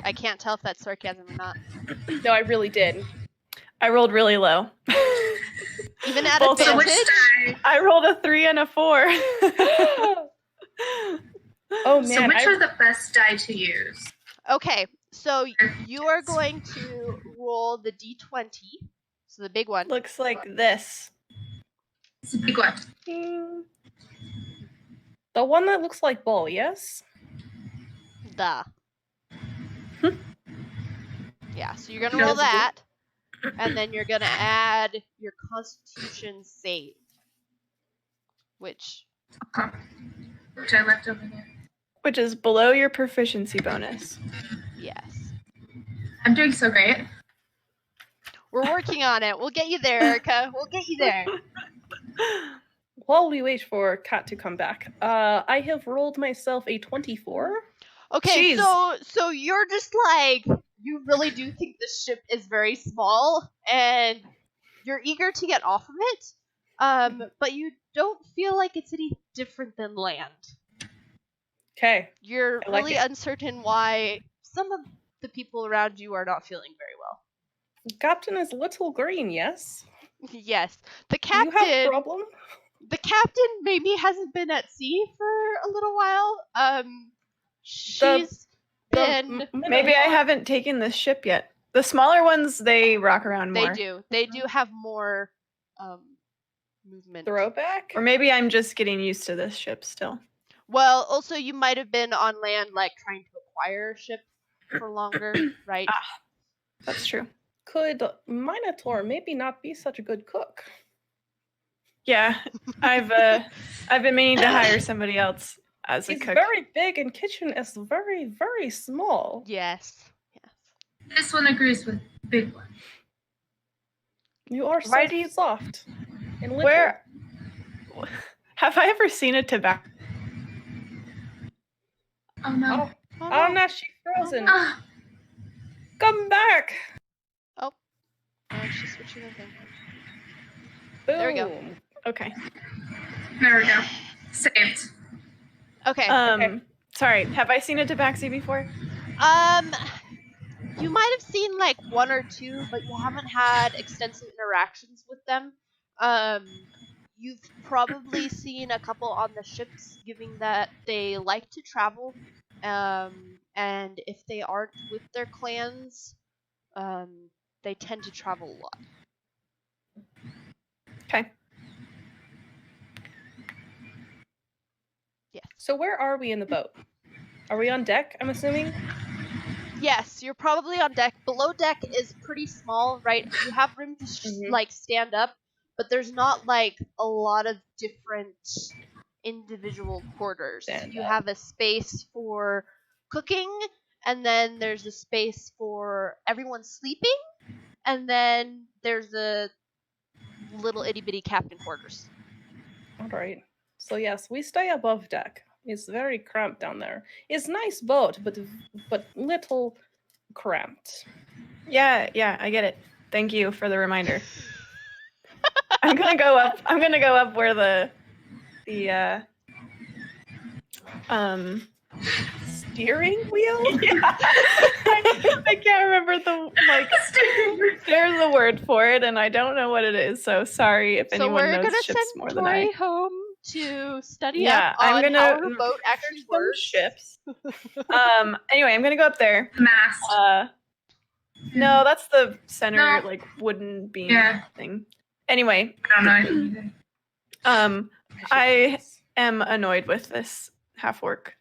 I can't tell if that's sarcasm or not. No, I really did. I rolled really low. Even at Both of So advantage. which die? I rolled a 3 and a 4. Oh So man, which are the best die to use? Okay, so you are going to roll the d20, so the big one. Looks like this. It's a big one. Ding. the one that looks like ball, yes? The. Yeah, so you're gonna Does roll it? that, and then you're gonna add your Constitution save, which Which I left over there. Which is below your proficiency bonus. yes, I'm doing so great. we're working on it. We'll get you there, Erica. We'll get you there. While we wait for Kat to come back, I have rolled myself a 24. Okay, Jeez. so you're just like, you really do think this ship is very small, and you're eager to get off of it, but you don't feel like it's any different than land. Okay. You're I like really it. uncertain why some of the people around you are not feeling very well. Captain is little green, yes? Yes, the Do you have captain. problem? The captain maybe hasn't been at sea for a little while. She's been. Maybe I haven't taken this ship yet. The smaller ones, they rock around more. They do. They do have more movement. Throwback? Or maybe I'm just getting used to this ship still. Well, also you might have been on land, like trying to acquire a ship for longer, right? That's true. Could Minotaur maybe not be such a good cook? Yeah, I've been meaning to hire somebody else as a He's cook. very big and kitchen is very, very small. Yes. Yes. This one agrees with the big one. You are so Why do you- soft and little. Where have I ever seen a tobacco? Oh no. Oh, oh no, she's frozen. Ah, Come back! She's switching her thing. Boom. There we go. Okay. there we go. Saved. Okay. Okay. Sorry. Have I seen a tabaxi before? You might have seen like one or two, but you haven't had extensive interactions with them. You've probably seen a couple on the ships, given that they like to travel, and if they aren't with their clans, they tend to travel a lot. Okay. So where are we in the boat? Are we on deck, I'm assuming? Yes, you're probably on deck. Below deck is pretty small, right? You have room to Mhm. stand up, but there's not like a lot of different individual quarters. Stand You up. have a space for cooking, and then there's a space for everyone sleeping, and then there's a little itty bitty captain quarters. All right. So yes, we stay above deck. It's very cramped down there. It's nice boat, but little cramped. Yeah, I get it. Thank you for the reminder. I'm gonna go up where the Steering wheel? yeah. I can't remember there's a word for it and I don't know what it is, so sorry if So anyone we're knows gonna ships send more than Tori I. home to study Yeah, up on how her research boat actually some works. ships. Anyway, I'm gonna go up there. Mast. No, that's the center No. like wooden beam Yeah. thing. Anyway, I don't know anything either. I am annoyed with this half orc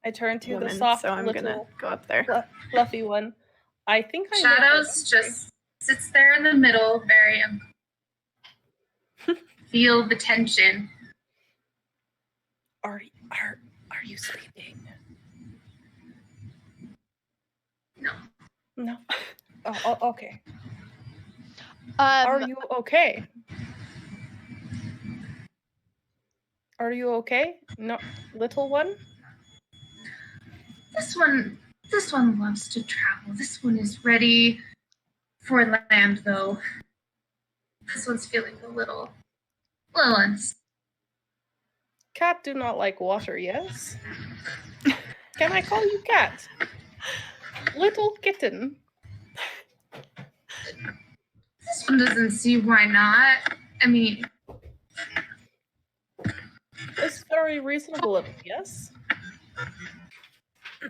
I turn to woman, the soft so I'm gonna little go up there. fluffy one. I think I know her Shadows history. just sits there in the middle, very feel the tension. Are you sleeping? No. No. Oh, okay. Um, Are you okay? Are you okay? No, little one? This one loves to travel. This one is ready for land, though. This one's feeling a little uns. Cat do not like water, yes? Can I call you cat? Little kitten. This one doesn't see why not. I mean, It's very reasonable of you, yes?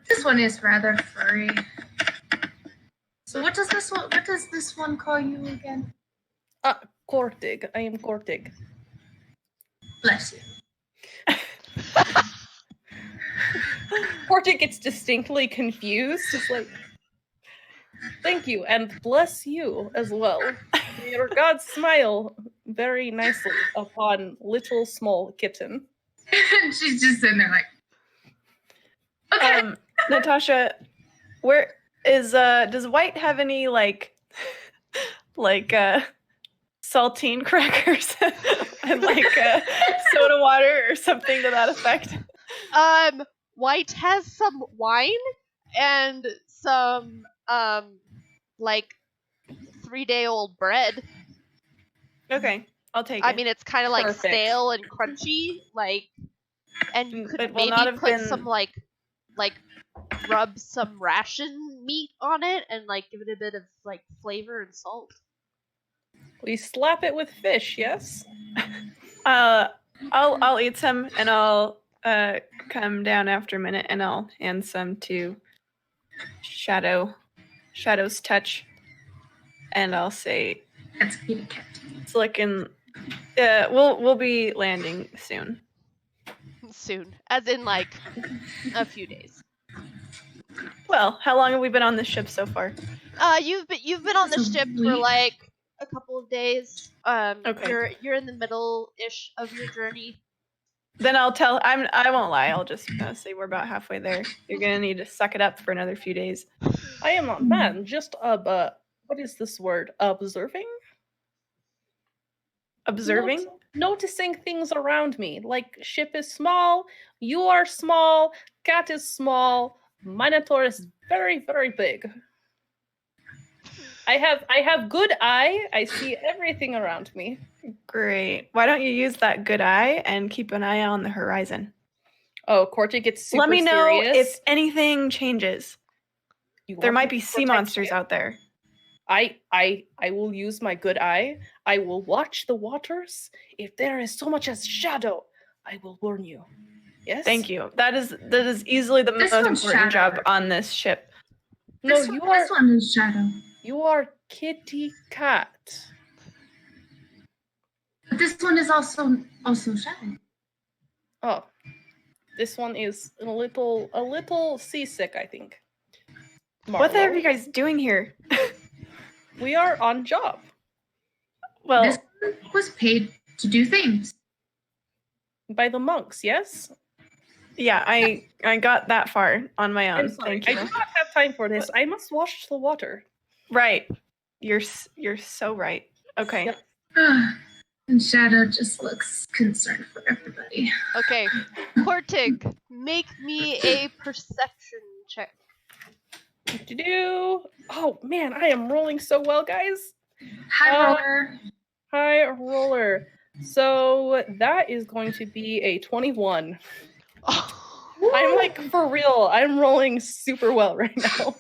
this one is rather furry. So what does this one call you again? Kortig. I am Kortig. Bless you. Kortig gets distinctly confused. It's like, thank you, and bless you as well. May your gods smile very nicely upon little small kitten. She's just sitting there like, okay. Natasha, where is does White have any saltine crackers and soda water or something to that effect? White has some wine and some 3-day-old bread. Okay, I'll take it. I mean, it's kind of like Perfect. stale and crunchy, and you could It will maybe not have put been- some rub some ration meat on it and give it a bit of flavor and salt. We slap it with fish, yes? I'll eat some and I'll come down after a minute and I'll hand some to Shadow's touch, and I'll say That's kitty cat. it's looking. We'll be landing soon. Soon, as in a few days. Well, how long have we been on this ship so far? You've been on the That's a ship for week. a couple of days. Okay. You're in the middle-ish of your journey. Then I'll tell. I won't lie. I'll just say we're about halfway there. You're gonna need to suck it up for another few days. I am not bad. Just what is this word? Observing? Observing. Noticing things around me. Like, ship is small, you are small, cat is small, Minotaur is very, very big. I have good eye. I see everything around me. Great. Why don't you use that good eye and keep an eye on the horizon? Oh, Corty gets super Let me know serious. if anything changes. You There want might me be to sea protect monsters you? out there. I will use my good eye. I will watch the waters. If there is so much as shadow, I will warn you. Yes? Thank you. That is easily the This most one's important Shadow. job on this ship. No, This one is Shadow. You are kitty cat. But this one is also Shadow. Oh. This one is a little seasick, I think. What the heck are Marlo, you guys doing here? we are on job. Well, This one was paid to do things. By the monks, yes? yeah, I got that far on my own. I'm sorry. Thank I you. do not have time for this. I must wash the water. Right. You're so right. Okay. Yep. And Shadow just looks concerned for everybody. Okay, Kortig, make me a perception check. Do. Oh man, I am rolling so well, guys. Hi, roller. High roller. So that is going to be a 21. I'm like, for real, I'm rolling super well right now.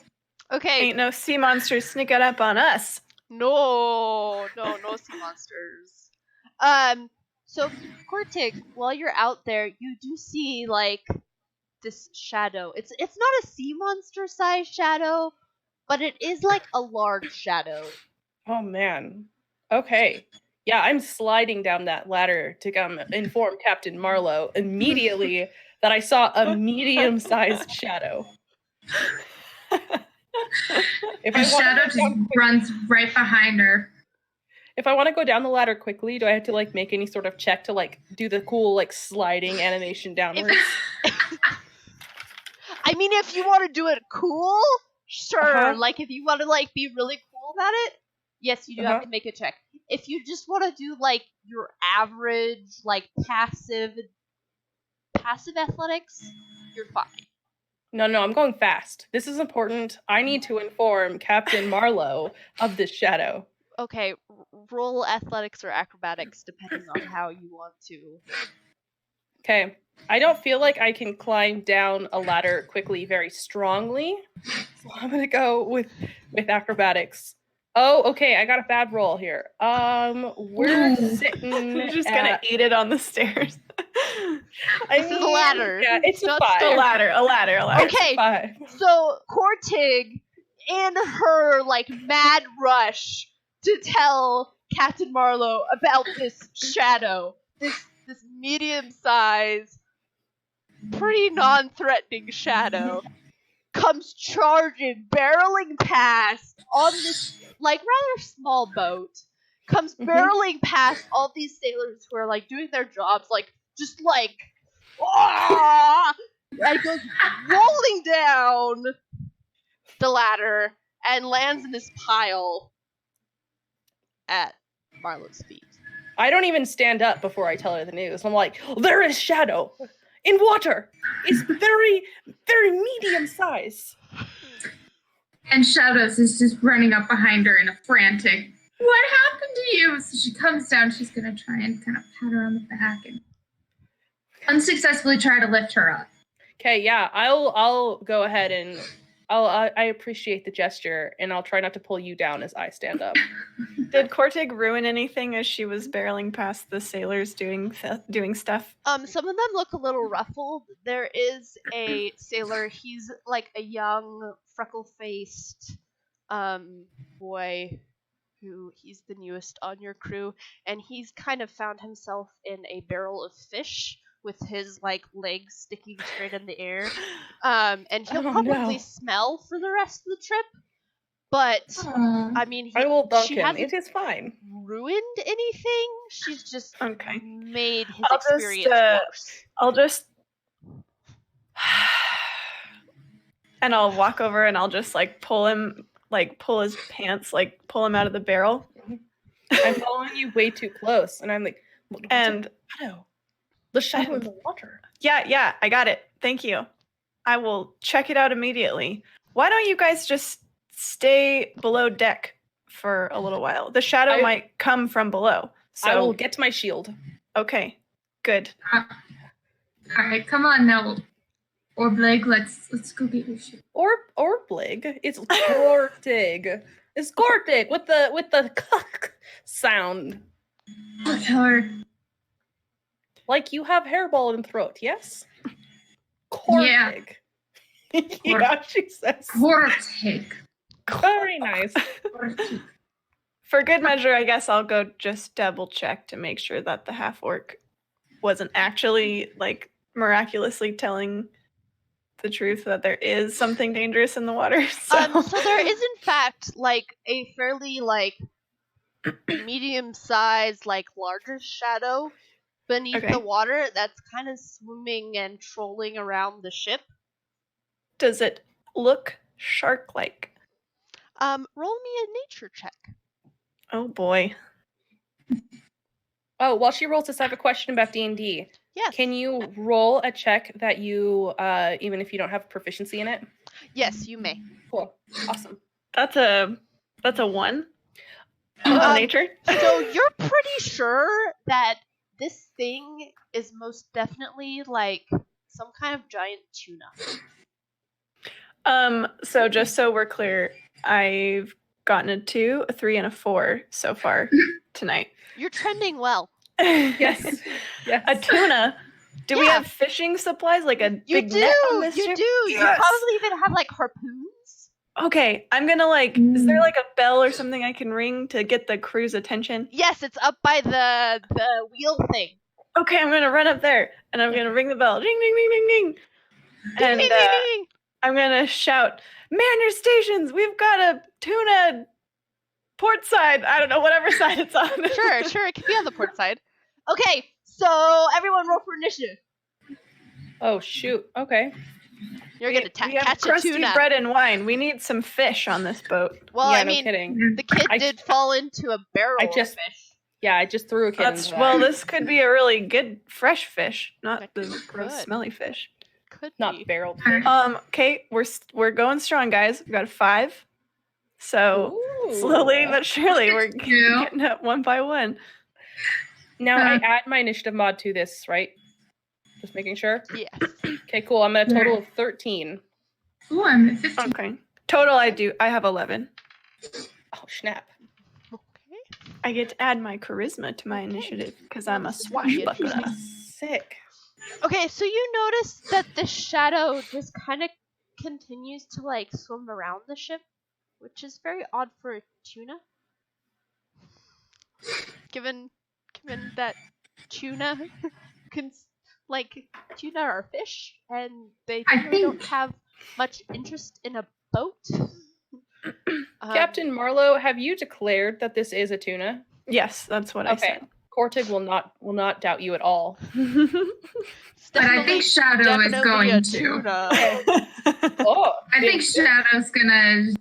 Okay, Ain't no sea monsters sneaking up on us. no sea monsters. So Kortig, while you're out there, you do see like this shadow. It's not a sea monster size shadow, but it is like a large shadow. Oh man. Okay. Yeah, I'm sliding down that ladder to come inform Captain Marlowe immediately that I saw a medium-sized shadow. If The I Shadow want just runs right behind her. If I want to go down the ladder quickly, do I have to like make any sort of check to like do the cool like sliding animation downwards? I mean, if you want to do it cool, sure. Uh-huh. Like if you want to like be really cool about it, yes, you do have Uh-huh. to make a check. If you just want to do like your average like passive athletics, you're fine. No, I'm going fast. This is important. I need to inform Captain Marlowe of this shadow. Okay, roll athletics or acrobatics depending on how you want to. Okay. I don't feel like I can climb down a ladder quickly very strongly. So I'm gonna go with acrobatics. Oh, okay, I got a bad roll here. We're sitting You're just gonna eat it on the stairs. This is a ladder. Yeah, it's a Not 5. A ladder. It's Okay. a 5. So Kortig, in her like mad rush to tell Captain Marlowe about this shadow, this medium-sized, pretty non-threatening shadow, comes charging, barreling past on this like rather small boat. Comes barreling past all these sailors who are like doing their jobs, like just like, and goes rolling down the ladder and lands in this pile at Marlowe's feet. I don't even stand up before I tell her the news. I'm like, there is shadow in water. It's very, very medium size. And Shadows is just running up behind her in a frantic, "What happened to you?" So she comes down, she's gonna try and kind of pat her on the back and unsuccessfully try to lift her up. Okay, yeah, I'll go ahead and I appreciate the gesture, and I'll try not to pull you down as I stand up. Did Kortig ruin anything as she was barreling past the sailors doing stuff? Some of them look a little ruffled. There is a sailor, he's like a young, freckle-faced boy who he's the newest on your crew, and he's kind of found himself in a barrel of fish with his like legs sticking straight in the air. And he'll probably smell for the rest of the trip. But I mean, I will dunk she him. hasn't It is fine. ruined anything. She's just Okay. made his I'll just, experience worse. I'll just and I'll walk over and I'll just like pull his pants, like pull him out of the barrel. I'm following you way too close, and I'm like, And shadow. The shadow in the water. Yeah, I got it. Thank you. I will check it out immediately. Why don't you guys just stay below deck for a little while? The shadow might come from below. So I will get my shield. Okay, good. All right, come on now, or Blake. Let's go get your shit. Or Blig. It's Gortig. It's Gortig with the cuck sound. I'll tell her. Like you have hairball in throat, yes? Yeah. Kortig. Yeah, she says. Kortig. Very nice. For good measure, I guess I'll go just double check to make sure that the half orc wasn't actually like miraculously telling the truth that there is something dangerous in the water. So, So there is in fact like a fairly like medium-sized, like larger shadow beneath Okay. the water that's kind of swimming and trolling around the ship. Does it look shark-like? Roll me a nature check. Oh boy. Oh, while she rolls this, I have a question about D&D. Yes. Can you roll a check that you, even if you don't have proficiency in it? Yes, you may. Cool. Awesome. That's a 1 on nature. So you're pretty sure that this thing is most definitely like some kind of giant tuna. So just so we're clear, I've gotten a 2, a 3, and a 4 so far tonight. You're trending well. Yes. Yes. A tuna. Do we Yeah. have fishing supplies like a You big do. net on this You ship? do. You Yes. probably even have like harpoons. Okay, I'm gonna is there like a bell or something I can ring to get the crew's attention? Yes, it's up by the wheel thing. Okay, I'm gonna run up there and I'm gonna ring the bell. Ding ding ding ding ding. Ding, And ding, ding, ding. I'm gonna shout, "Man your stations! We've got a tuna port side." I don't know, whatever side it's on. Sure, it can be on the port side. Okay, so everyone roll for initiative. Oh, shoot. Okay. You're gonna We have catch a crusty tuna. bread and wine. We need some fish on this boat. Well, yeah, I no mean, kidding. the kid I- did fall into a barrel I just- of fish. Yeah, I just threw a kid into that. Well, this could be a really good fresh fish, not That the gross could. smelly fish. Could Not be. barreled fish. Okay, we're going strong, guys. We got a 5. So Ooh. slowly but surely we're Yeah. getting up one by one. Now I add my initiative mod to this, right? Just making sure. Yes. Okay, cool. I'm at a total of 13. Ooh, I'm at 15. Okay. Total, I have 11. Oh, snap. Okay. I get to add my charisma to my Okay. initiative because Well, I'm a this is gonna be swashbuckler. interesting. Sick. Okay, so you notice that the shadow just kind of continues to like swim around the ship, which is very odd for a tuna. Given that tuna tuna are fish and they I generally don't think- have much interest in a boat. Captain Marlowe, have you declared that this is a tuna? Yes, that's what I Okay. said. Cortig will not doubt you at all. It's But I definitely- think Shadow is definitely a going to. tuna. Oh, I think Shadow's gonna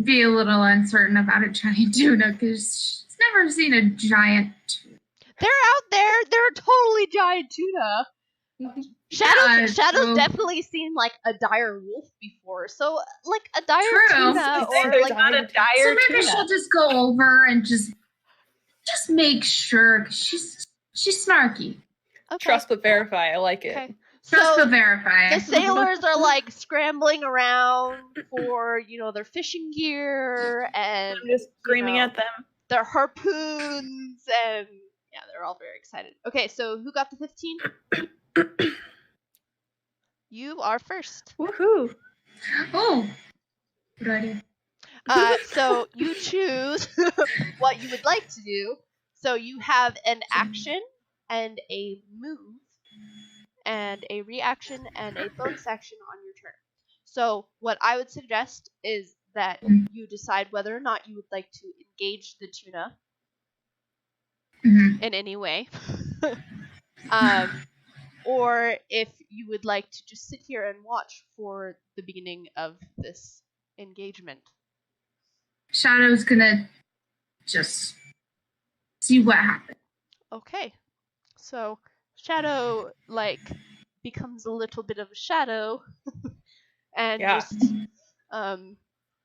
be a little uncertain about a giant tuna because she's never seen a giant tuna. They're out there. They're a totally giant tuna. Shadow's so- definitely seen like a dire wolf before, so like a dire True. tuna I or there's like not a So dire maybe tuna. she'll just go over and just make sure 'cause she's snarky. okay. trust but verify. I like it. Okay. Trust So but verify. the sailors are like scrambling around for their fishing gear and I'm just screaming know. at them. their harpoons and yeah, they're all very excited. Okay, so who got the 15? You are first. Woohoo! Oh, good idea. So you choose what you would like to do. So you have an action and a move and a reaction and a bonus action on your turn. So what I would suggest is that you decide whether or not you would like to engage the tuna Mhm. in any way. Or if you would like to just sit here and watch for the beginning of this engagement. Shadow's gonna just see what happens. Okay. So Shadow becomes a little bit of a shadow and Yeah. just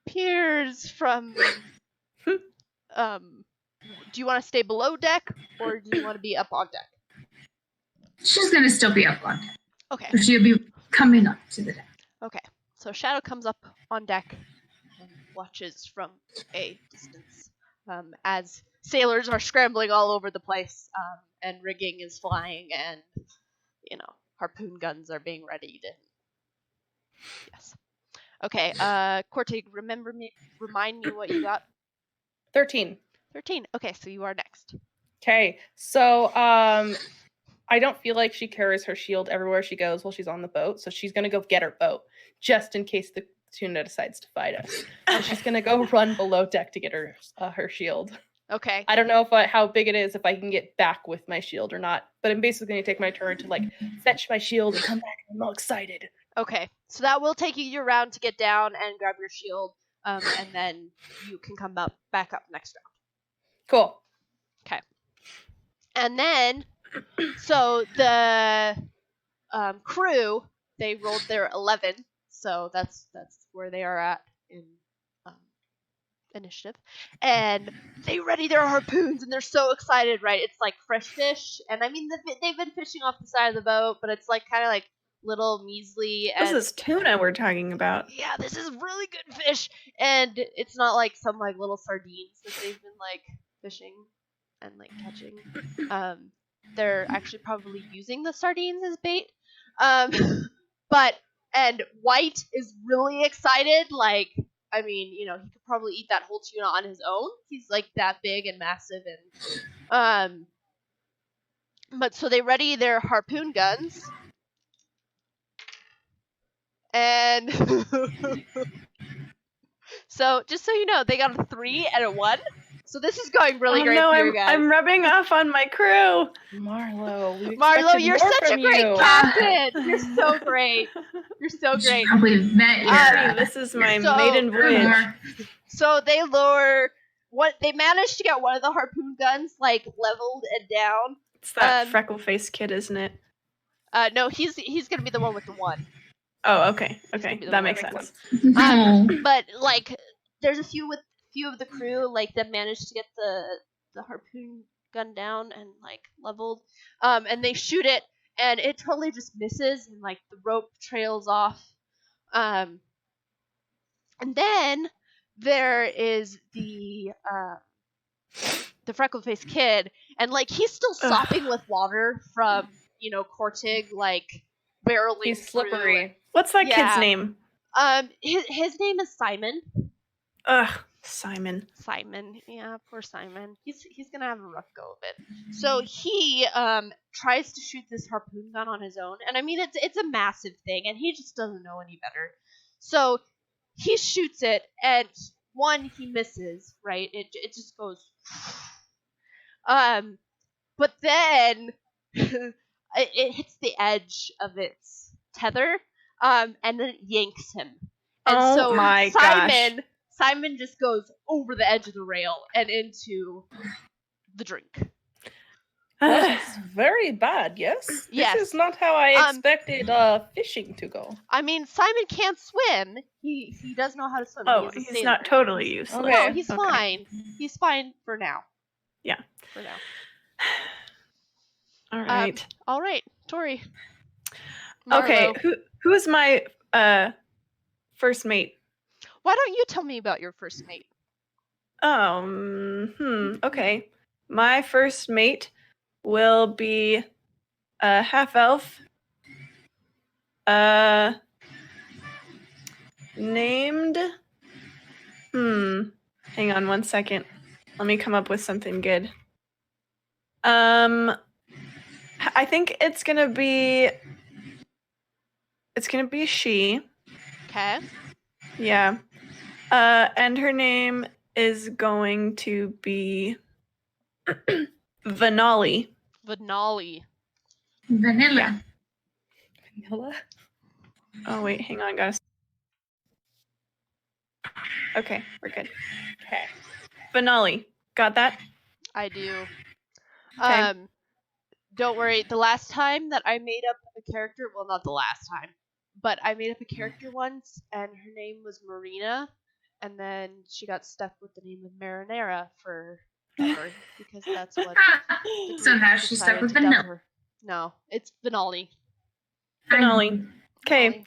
peers from do you want to stay below deck or do you want to be up on deck? She's gonna still be up on deck. Okay. So she'll be coming up to the deck. Okay. So Shadow comes up on deck and watches from a distance as sailors are scrambling all over the place and rigging is flying and harpoon guns are being readied. Yes. Okay. Cortig, remind me what you got. 13. 13. Okay, so you are next. Okay, so I don't feel like she carries her shield everywhere she goes while she's on the boat, so she's gonna go get her boat just in case the tuna decides to fight us. So she's gonna go run below deck to get her shield. Okay. I don't know how big it is, if I can get back with my shield or not, but I'm basically gonna take my turn to like fetch my shield and come back. I'm all excited. Okay. So that will take you your round to get down and grab your shield, and then you can come back up next round. Cool. Okay. And then, so the crew, they rolled their 11, so that's where they are at in initiative, and they ready their harpoons, and they're so excited, right? It's like fresh fish, and I mean they've been fishing off the side of the boat, but it's like kind of like little measly. And This is tuna we're talking about. yeah, this is really good fish, and it's not like some like little sardines that they've been like fishing and like catching. They're actually probably using the sardines as bait. And White is really excited. Like, I mean, he could probably eat that whole tuna on his own. He's like that big and massive, and but so they ready their harpoon guns, and so just so you know, they got a 3 and a 1. So this is going really great no, for you guys. I'm rubbing off on my crew. Marlo, You're such a great captain. You're so great. You're so great. Probably met you. This is my maiden voyage. So they they managed to get one of the harpoon guns like leveled and down. It's that freckle-faced kid, isn't it? No, he's gonna be the one with the 1. Oh, okay, that makes sense. But like, there's a few of the crew like that managed to get the harpoon gun down and like leveled, and they shoot it, and it totally just misses, and like the rope trails off, and then there is the freckle-faced kid, and like he's still sopping with water from Kortig like barreling. He's slippery. What's that kid's name? His name is Simon. Ugh, Simon. Simon, yeah, poor Simon. He's gonna have a rough go of it. So he tries to shoot this harpoon gun on his own, and I mean it's a massive thing, and he just doesn't know any better. So he shoots it, and he misses, right? It just goes, but then it hits the edge of its tether, and then it yanks him. And so my gosh. Simon just goes over the edge of the rail and into the drink. That's very bad, yes? Yes. This is not how I expected fishing to go. I mean, Simon can't swim. He does know how to swim. Oh, he's not totally useless. Okay. No, he's fine. He's fine for now. Yeah. For now. All right. All right, Tori. Okay, Marlo. who is my first mate? Why don't you tell me about your first mate? Okay. My first mate will be a half-elf. Named... Hang on 1 second. Let me come up with something good. I think it's gonna be she. Okay. Yeah. And her name is going to be Vanali. Vanali. Vanilla. Vanilla? Oh wait, hang on, guys. Okay, we're good. Okay. Vanali. Got that? I do. Okay. Don't worry. The last time that I made up a character, well, not the last time, but I made up a character once, and her name was Marina, and then she got stuck with the name of Marinara forever because that's what. the So group now she's stuck decided with to dub Vanilla. her. No, it's Vanali. Vanali. Okay. Vanali.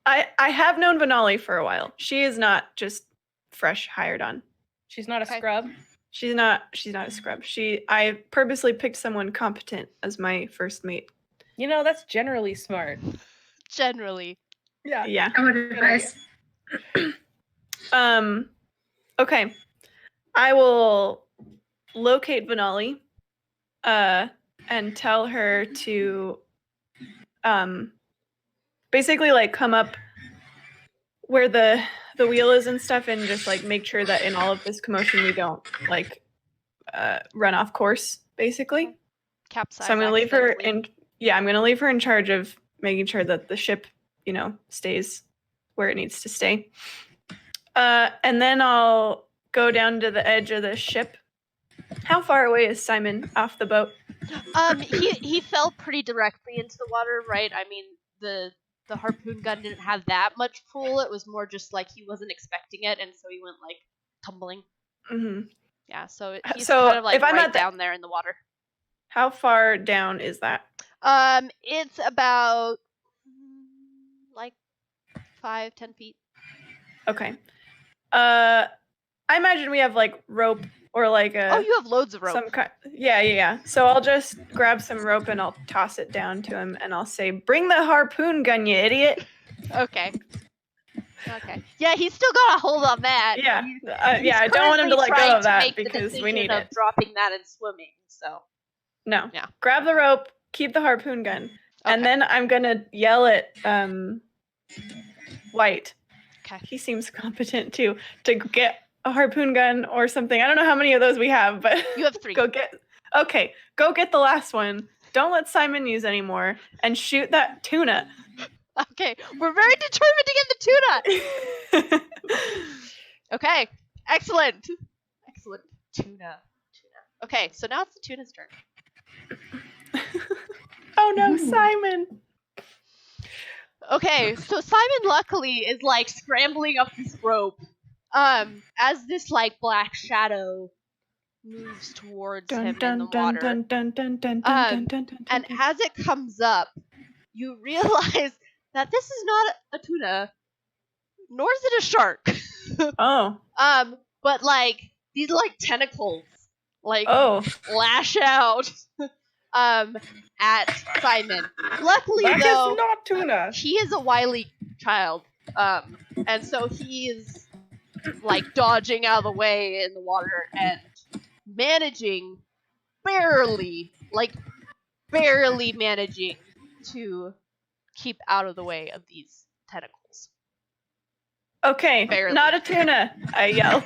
I have known Vanali for a while. She is not just fresh hired on. She's not a Okay. scrub. She's not a scrub. I purposely picked someone competent as my first mate. That's generally smart. Generally. Yeah. Yeah. I would advise. Okay. I will locate Vanali. and tell her to basically like come up where the wheel is and stuff, and just like make sure that in all of this commotion we don't like run off course, basically. Capsize. So I'm gonna leave her accidentally. I'm gonna leave her in charge of making sure that the ship, stays where it needs to stay. And then I'll go down to the edge of the ship. How far away is Simon off the boat? He fell pretty directly into the water, right? I mean, the harpoon gun didn't have that much pull. It was more just like he wasn't expecting it, and so he went like tumbling. Mm-hmm. Yeah, so he's So kind of like if I'm right at the- down there in the water. How far down is that? It's about like 5-10 feet. Okay. I imagine we have like rope or like a. Oh, you have loads of rope. Some kind. Yeah. So I'll just grab some rope and I'll toss it down to him and I'll say, "Bring the harpoon gun, you idiot!" Okay. Yeah, he's still got a hold on that. Yeah. He's I don't want him to currently let go trying of that to make the because we decision need of it. dropping that and swimming. So. No. Yeah. Grab the rope, keep the harpoon gun, Okay. and then I'm gonna yell at White. Okay. He seems competent too to get a harpoon gun or something. I don't know how many of those we have, but You have 3. go get the last one. Don't let Simon use anymore, and shoot that tuna. Okay, we're very determined to get the tuna. Okay, excellent. Tuna. Okay, so now it's the tuna's turn. Oh no, Simon. Okay, so Simon luckily is like scrambling up this rope as this like black shadow moves towards him in the water. And as it comes up, you realize that this is not a tuna, nor is it a shark. Oh. But like these like tentacles like lash out at Simon. Luckily That though, is not tuna. he is a wily child. And so he is like dodging out of the way in the water and managing barely managing to keep out of the way of these tentacles. Okay, Barely. not a tuna, I yell.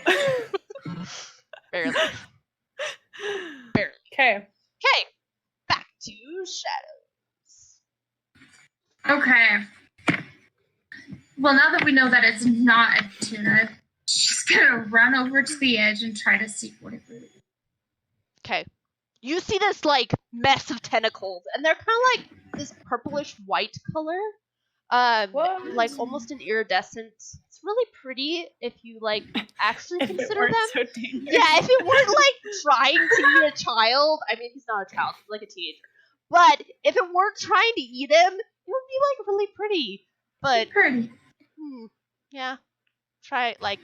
Barely. Okay. Okay, back to Shadows. Okay. Well, now that we know that it's not a tuna, she's gonna run over to the edge and try to see what it really is. Okay. You see this like mess of tentacles, and they're kind of like this purplish white color. What? Like almost an iridescent. It's really pretty if you like actually consider them. So dangerous. Yeah, if it weren't like trying to eat a child, I mean he's not a child, he's like a teenager. But if it weren't trying to eat him, it would be like really pretty. But Pretty. yeah. Try like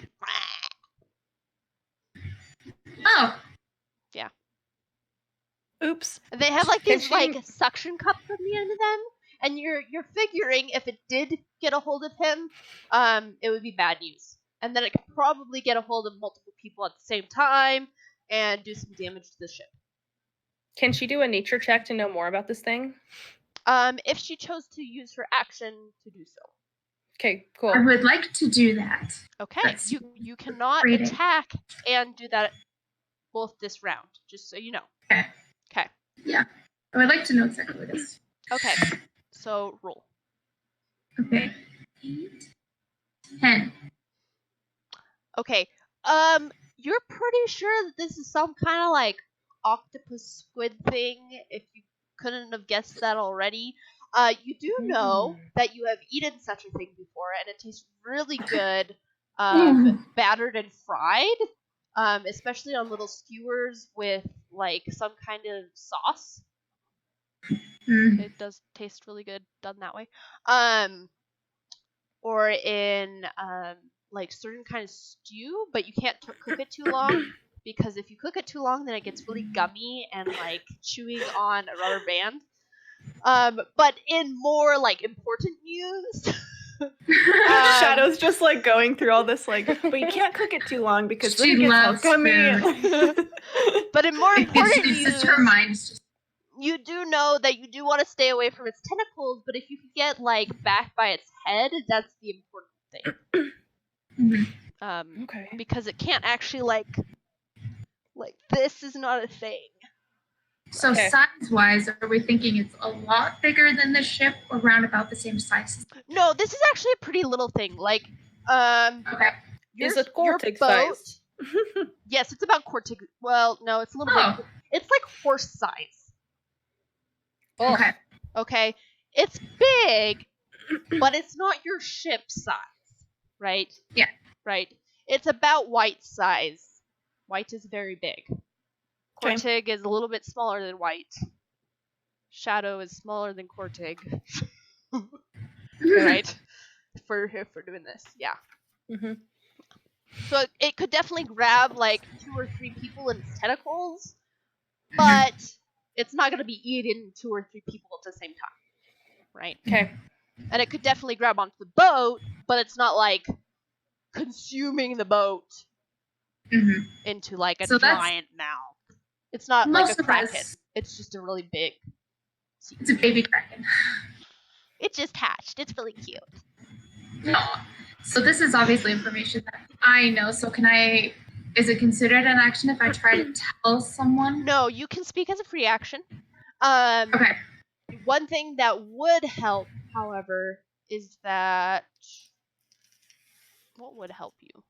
Oh. yeah. Oops. They have like Can these she- like suction cups on the end of them, and you're figuring if it did get a hold of him, it would be bad news, and then it could probably get a hold of multiple people at the same time and do some damage to the ship. Can she do a nature check to know more about this thing? If she chose to use her action to do so. Okay, cool. I would like to do that. Okay, That's you cannot great. attack and do that both this round, just so you know. Okay. Okay. Yeah. I would like to know exactly what it is. Okay. So roll. Okay. 8, 10. Okay. You're pretty sure that this is some kind of like octopus squid thing. If you couldn't have guessed that already, you do know that you have eaten such a thing before, and it tastes really good, battered and fried. Especially on little skewers with like some kind of sauce. It does taste really good done that way. Or in like certain kind of stew, but you can't cook it too long because if you cook it too long, then it gets really gummy and like chewing on a rubber band. But in more like important news. Shadow's just like going through all this like, but you can't cook it too long because then She it gets all loves gummy. But in more important It's news, just her mind is just you do know that you do want to stay away from its tentacles, but if you can get like back by its head, that's the important thing. Okay. Because it can't actually like this is not a thing. So Okay. size-wise, are we thinking it's a lot bigger than the ship, or around about the same size? No, this is actually a pretty little thing. Like, Okay. Is it your Cortex boat? size? Yes, it's about Cortex. Well, no, it's a little bit. Oh, It's like horse size. Oh, okay. Okay, it's big, but it's not your ship size, right? Yeah. Right. It's about White size. White is very big. Okay. Cortig is a little bit smaller than White. Shadow is smaller than Cortig. Right? For doing this, yeah. Mhm. So it could definitely grab like 2 or 3 people in its tentacles, but it's not going to be eating 2 or 3 people at the same time, right? Okay. And it could definitely grab onto the boat, but it's not like consuming the boat Mhm. into like a So that's- giant mouth. It's not Most like a of kraken. us- It's just a really big. It's a baby kraken. It just hatched. It's really cute. No. So this is obviously information that I know. So can I? Is it considered an action if I try to tell someone? No, you can speak as a free action. Okay. One thing that would help, however, is that what would help you?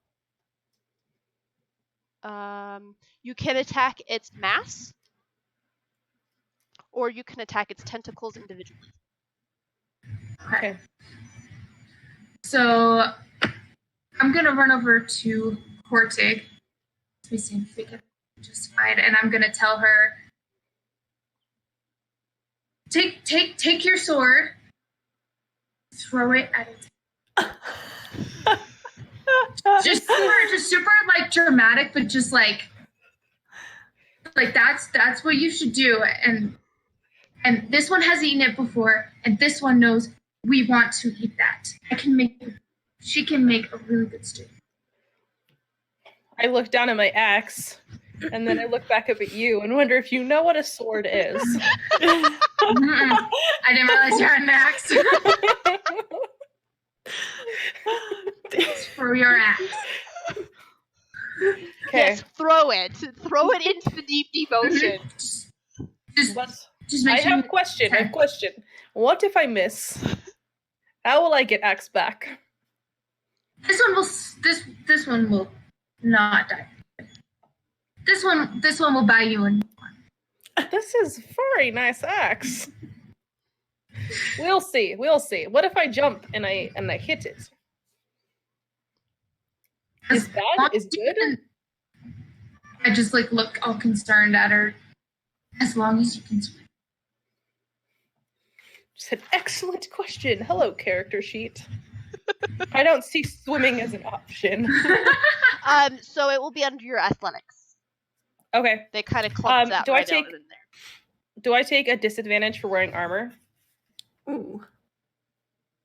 You can attack its mass, or you can attack its tentacles individually. Okay. So I'm gonna run over to Cortig. We seem to be just fine, and I'm gonna tell her, take your sword, throw it at it. just super like dramatic, but just like that's what you should do. And this one has eaten it before, and this one knows we want to eat that. She can make a really good stew. I look down at my axe, and then I look back up at you and wonder if you know what a sword is. I didn't realize you had an axe. Throw your axe. Okay. Yes, throw it. Throw it into the deep, deep ocean. Just I make sure. have a question. I have a question. What if I miss? How will I get axe back? This one will not die. This one will buy you a new one. This is very nice axe. We'll see. We'll see. What if I jump and I hit it? Is bad? Is good? I just like look all concerned at her. As long as you can swim. It's an excellent question. Hello, character sheet. I don't see swimming as an option. So it will be under your athletics. Okay. They kind of clumped that do I right take- out in there. Do I take a disadvantage for wearing armor? Ooh.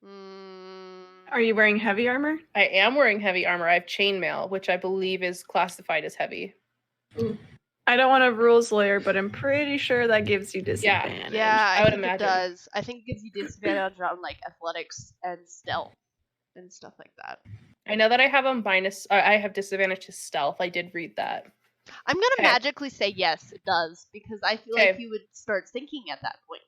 Mm, Are you wearing heavy armor? I am wearing heavy armor. I have chainmail, which I believe is classified as heavy. Ooh. I don't want a rules lawyer, but I'm pretty sure that gives you disadvantage. Yeah, I would think imagine. it does. I think it gives you disadvantage on like athletics and stealth and stuff like that. I know that I have a minus. I have disadvantage to stealth. I did read that. I'm gonna Okay. magically say yes, it does, because I feel like you would start thinking at that point.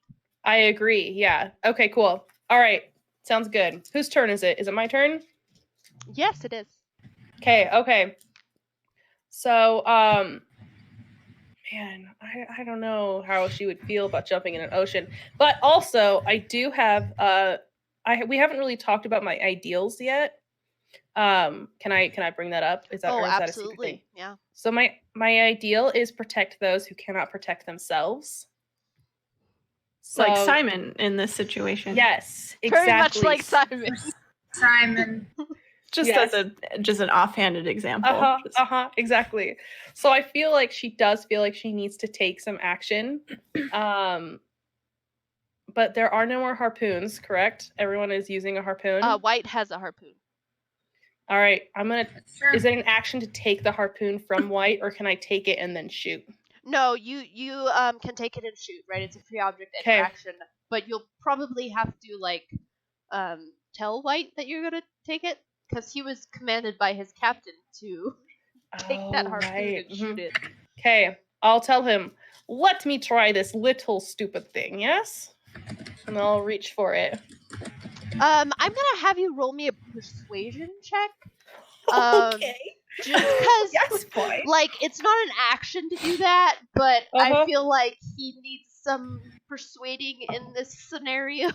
I agree. Yeah. Okay. Cool. All right. Sounds good. Whose turn is it? Is it my turn? Yes, it is. Okay. Okay. So, man, I don't know how she would feel about jumping in an ocean, but also I do have we haven't really talked about my ideals yet. Can I bring that up? Is that or is that a secret thing? Absolutely. Yeah. So my ideal is protect those who cannot protect themselves. So, Like Simon in this situation. Yes, exactly. Very much like Simon. Simon. Just Yes. as just an offhanded example. Exactly. So I feel like she does feel like she needs to take some action. But there are no more harpoons, correct? Everyone is using a harpoon. White has a harpoon. All right, I'm gonna. Sure. Is it an action to take the harpoon from White, or can I take it and then shoot? No, you can take it and shoot, right? It's a free object 'Kay. interaction, but you'll probably have to like tell White that you're gonna take it because he was commanded by his captain to take that harpoon and shoot it. Okay, I'll tell him. Let me try this little stupid thing. Yes, and I'll reach for it. I'm gonna have you roll me a persuasion check. Okay. Just because, Yes, boy. like, it's not an action to do that, but I Uh-huh. feel like he needs some persuading in this scenario.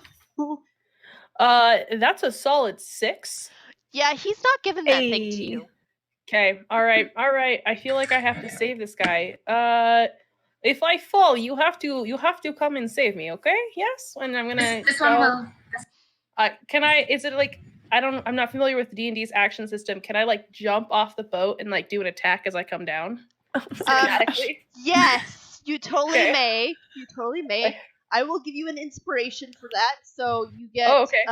That's a solid 6. Yeah, he's not giving that thing to Hey. you. Okay, all right. I feel like I have to save this guy. If I fall, you have to come and save me, okay? Yes, and I'm gonna. This one will. Can I? Is it like I'm not familiar with D&D's action system. Can I like jump off the boat and like do an attack as I come down? Cinematically? Yes, you totally Okay. may. You totally may. Okay. I will give you an inspiration for that. So you get Oh, okay.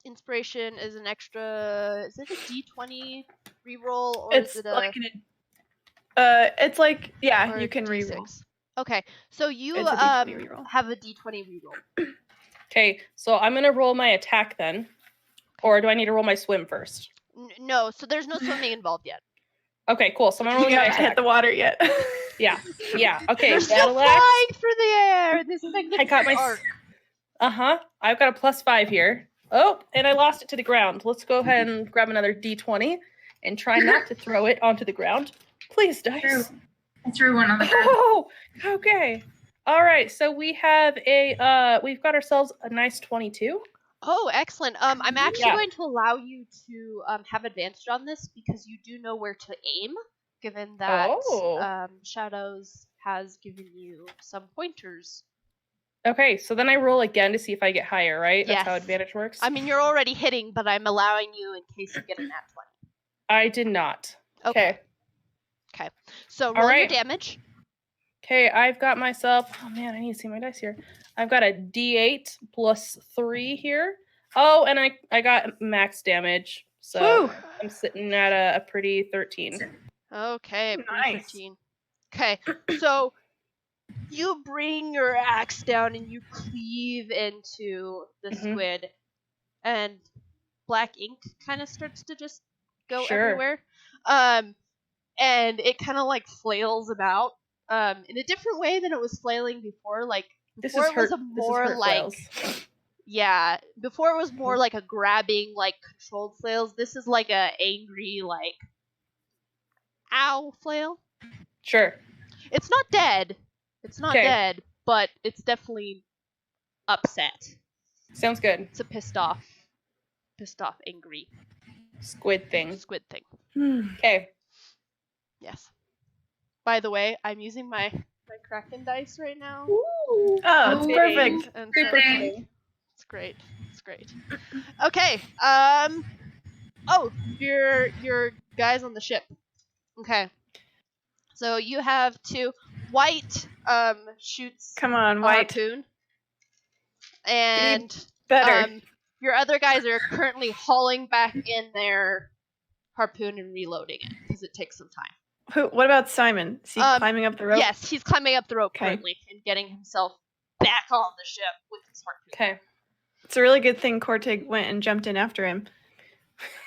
Inspiration is an extra. Is it a D20 reroll or It's is it a? like it's like or you a can D6? reroll. Okay, so you It's a D20 reroll. have a D20 reroll. Okay, so I'm gonna roll my attack then, or do I need to roll my swim first? No, so there's no swimming involved yet. Okay, cool. So I'm You rolling my haven't hit attack. the water yet. Yeah. Okay. You're still battle axe. flying through the air. This I got my. arc. I've got a +5 here. Oh, and I lost it to the ground. Let's go ahead and grab another D20 and try not to throw it onto the ground. Please, dice. I threw one on the ground. Oh, okay. All right. So we have we've got ourselves a nice 22. Oh, excellent. I'm actually Yeah. going to allow you to have advantage on this because you do know where to aim, given that Shadows has given you some pointers. Okay, so then I roll again to see if I get higher, right? That's how Yes. advantage works. I mean, you're already hitting, but I'm allowing you in case you get a nat 20. I did not. Okay. So All roll your right. damage. Okay, I've got myself. Oh man, I need to see my dice here. I've got a D8 +3 here. Oh, and I got max damage, so Woo. I'm sitting at a pretty 13. Okay, Nice. 13. Okay, so you bring your axe down and you cleave into the Mhm. squid, and black ink kind of starts to just go Sure. everywhere. And it kind of like flails about in a different way than it was flailing before. Like before it was a more like before it was more like a grabbing, like controlled flails. This is like a angry, like ow flail. Sure. It's not dead. It's not 'Kay. dead, but it's definitely upset. Sounds good. It's a pissed off, angry Squid thing. squid thing. Okay. Yes. By the way, I'm using my Kraken dice right now. Oh, it's Ooh. perfect. And Super so- fitting. It's great. It's great. Okay. Oh, your guys on the ship. Okay. So you have two. White shoots Come on, a White. harpoon, and Better. your other guys are currently hauling back in their harpoon and reloading it because it takes some time. What about Simon? Is he climbing up the rope? Yes, he's climbing up the rope Okay. currently and getting himself back on the ship with his harpoon. Okay. It's a really good thing Kortig went and jumped in after him.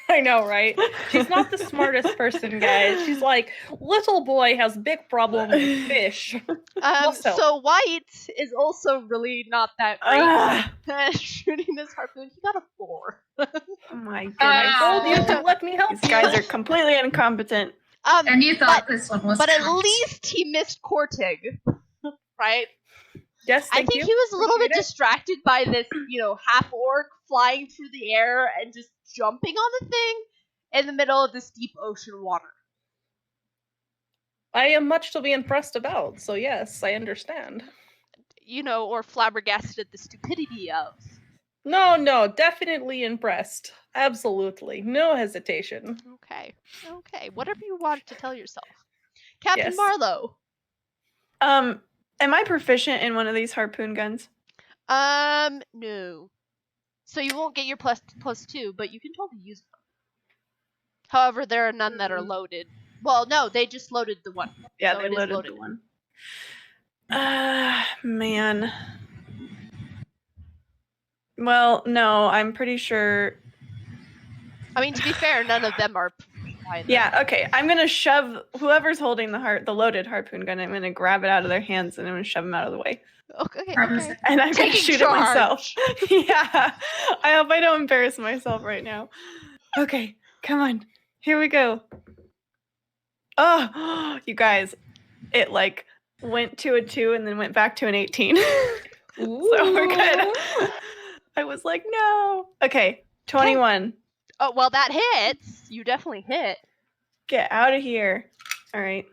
I know, right? She's not the smartest person, guys. She's like, little boy has big problem with fish. Also. So White is also really not that great Ah, at shooting this harpoon. He got a 4. oh my goodness. I told you to let me help These you. guys are completely incompetent. And you thought this one was But at cunt. least he missed Kortig, right? Yes, I thank think you. he was a little bit Appreciate it. distracted by this, half orc flying through the air and just jumping on the thing in the middle of this deep ocean water. I am much to be impressed about, so yes, I understand. Or flabbergasted at the stupidity of. No, definitely impressed. Absolutely. No hesitation. Okay. Whatever you want to tell yourself. Captain Yes. Marlowe. Am I proficient in one of these harpoon guns? No. So you won't get your plus 2, but you can totally use them. However, there are none that are loaded Well, no, they just loaded the one. Yeah, So they it is loaded loaded. the one. Man. Well, no, I'm pretty sure. I mean, to be fair, none of them are either. Yeah, okay. I'm gonna shove whoever's holding the loaded harpoon gun. I'm gonna grab it out of their hands and I'm gonna shove them out of the way. Okay. Probably Okay. And I'm gonna Taking shoot it myself. charge. Yeah. I hope I don't embarrass myself right now. Okay, come on. Here we go. Oh, you guys, it like went to a 2 and then went back to an 18. So we're good. I was like, no. Okay, 21. Oh, well, that hits. You definitely hit. Get out of here. All right.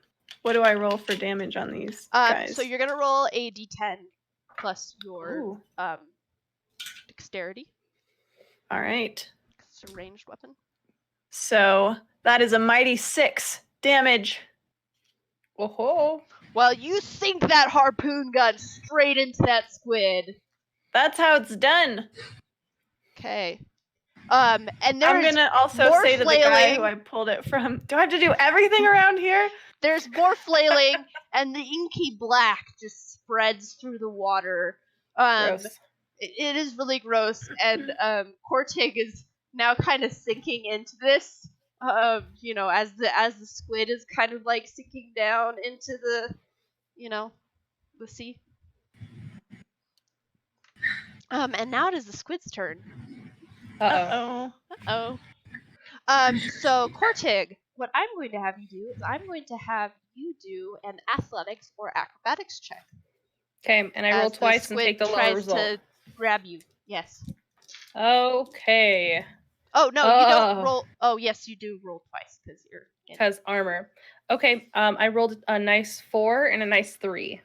What do I roll for damage on these guys? So you're gonna roll a d10 plus your Ooh. dexterity. All right. It's a ranged weapon. So that is a mighty 6 damage. Oh, Well, you sink that harpoon gun straight into that squid. That's how it's done. Okay. And I'm there's gonna also more say to the guy who flailing. I pulled it from, do I have to do everything around here? There's more flailing, and the inky black just spreads through the water. gross. It is really gross, and Cortig is now kind of sinking into this. You know, as the squid is kind of like sinking down into the, you know, the sea. And now it is the squid's turn. Uh-oh. Uh-oh. So Cortig, what I'm going to have you do is I'm going to have you do an athletics or acrobatics check. Okay, and I roll as the twice and squid take the lower tries result. to grab you. Yes. Okay, Oh no, you don't roll. Oh yes, you do roll twice because you're. because armor. Okay, I rolled a nice 4 and a nice 3.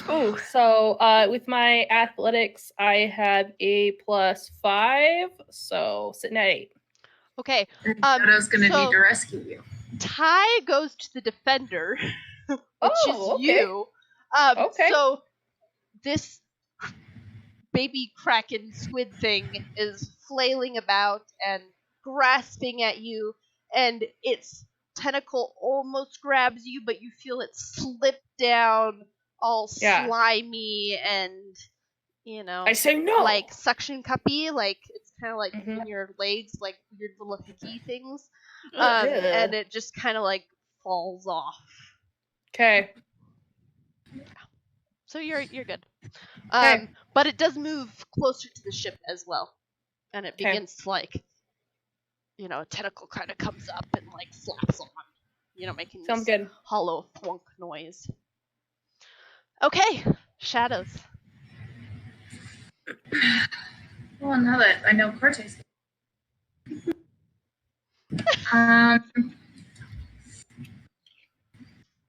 Ooh. So with my athletics, I have a +5, so sitting at 8. Okay. Shadow's gonna so- need to rescue you. Ty goes to the defender, which is okay. you. Okay. So this baby kraken squid thing is flailing about and grasping at you, and its tentacle almost grabs you, but you feel it slip down all Yeah. slimy and, you know, I say no. like suction cuppy, like it's kind of like Mhm. in your legs, like weird little hickey things, Ugh. and it just kind of like falls off. Okay. So you're good. Okay. But it does move closer to the ship as well, and it Okay. begins to like, you know, a tentacle kind of comes up and like flaps on, you know, making Sounds this good. hollow thwunk noise. Okay, shadows. Well, now that I know Cortex.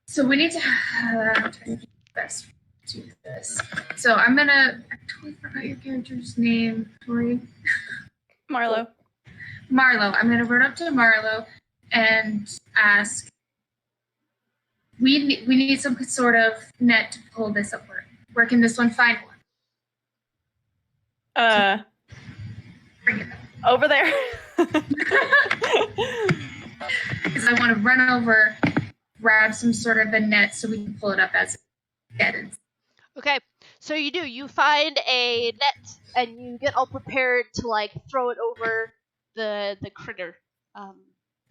So we need to try to do best to do this. So I totally forgot your character's name, Tori. Marlo. Marlo. I'm gonna run up to Marlo and ask. We need some sort of net to pull this upward. Where can this one find one? Bring it up. Over there. Because I want to run over, grab some sort of a net so we can pull it up as it is. Okay, so you do. You find a net and you get all prepared to like throw it over the critter.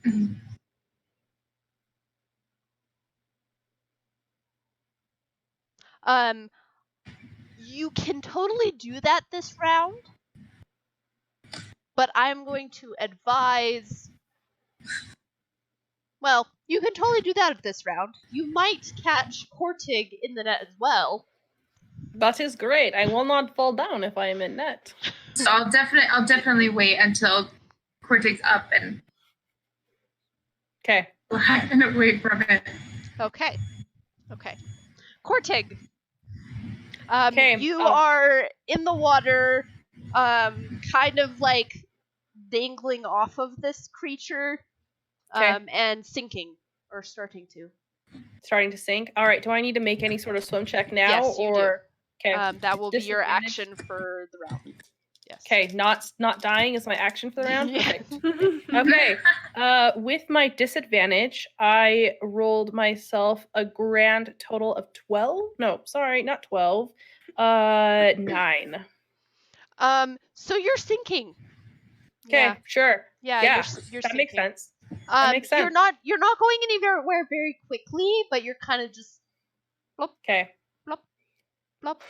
Mhm. You can totally do that this round, but I'm going to advise. Well, you can totally do that this round. You might catch Cortig in the net as well. That is great. I will not fall down if I am in net. So I'll definitely wait until Cortex up and Okay. hacking away from it. Okay. Cortig. Okay, You are in the water, kind of like dangling off of this creature, Okay. and sinking, or starting to. Starting to sink. All right. Do I need to make any sort of swim check now, Yes, you do. or okay? That will be your Disadvantage? action for the round. Yes. Okay, not dying is my action for the round. Yeah. Perfect. Okay. With my disadvantage, I rolled myself a grand total of 12. No, sorry, not 12. 9. So you're sinking. Okay, Yeah. sure. Yeah. Yeah, You're that makes sinking. sense. That makes sense. You're not going anywhere very quickly, but you're kind of just plop, Okay. plop, plop.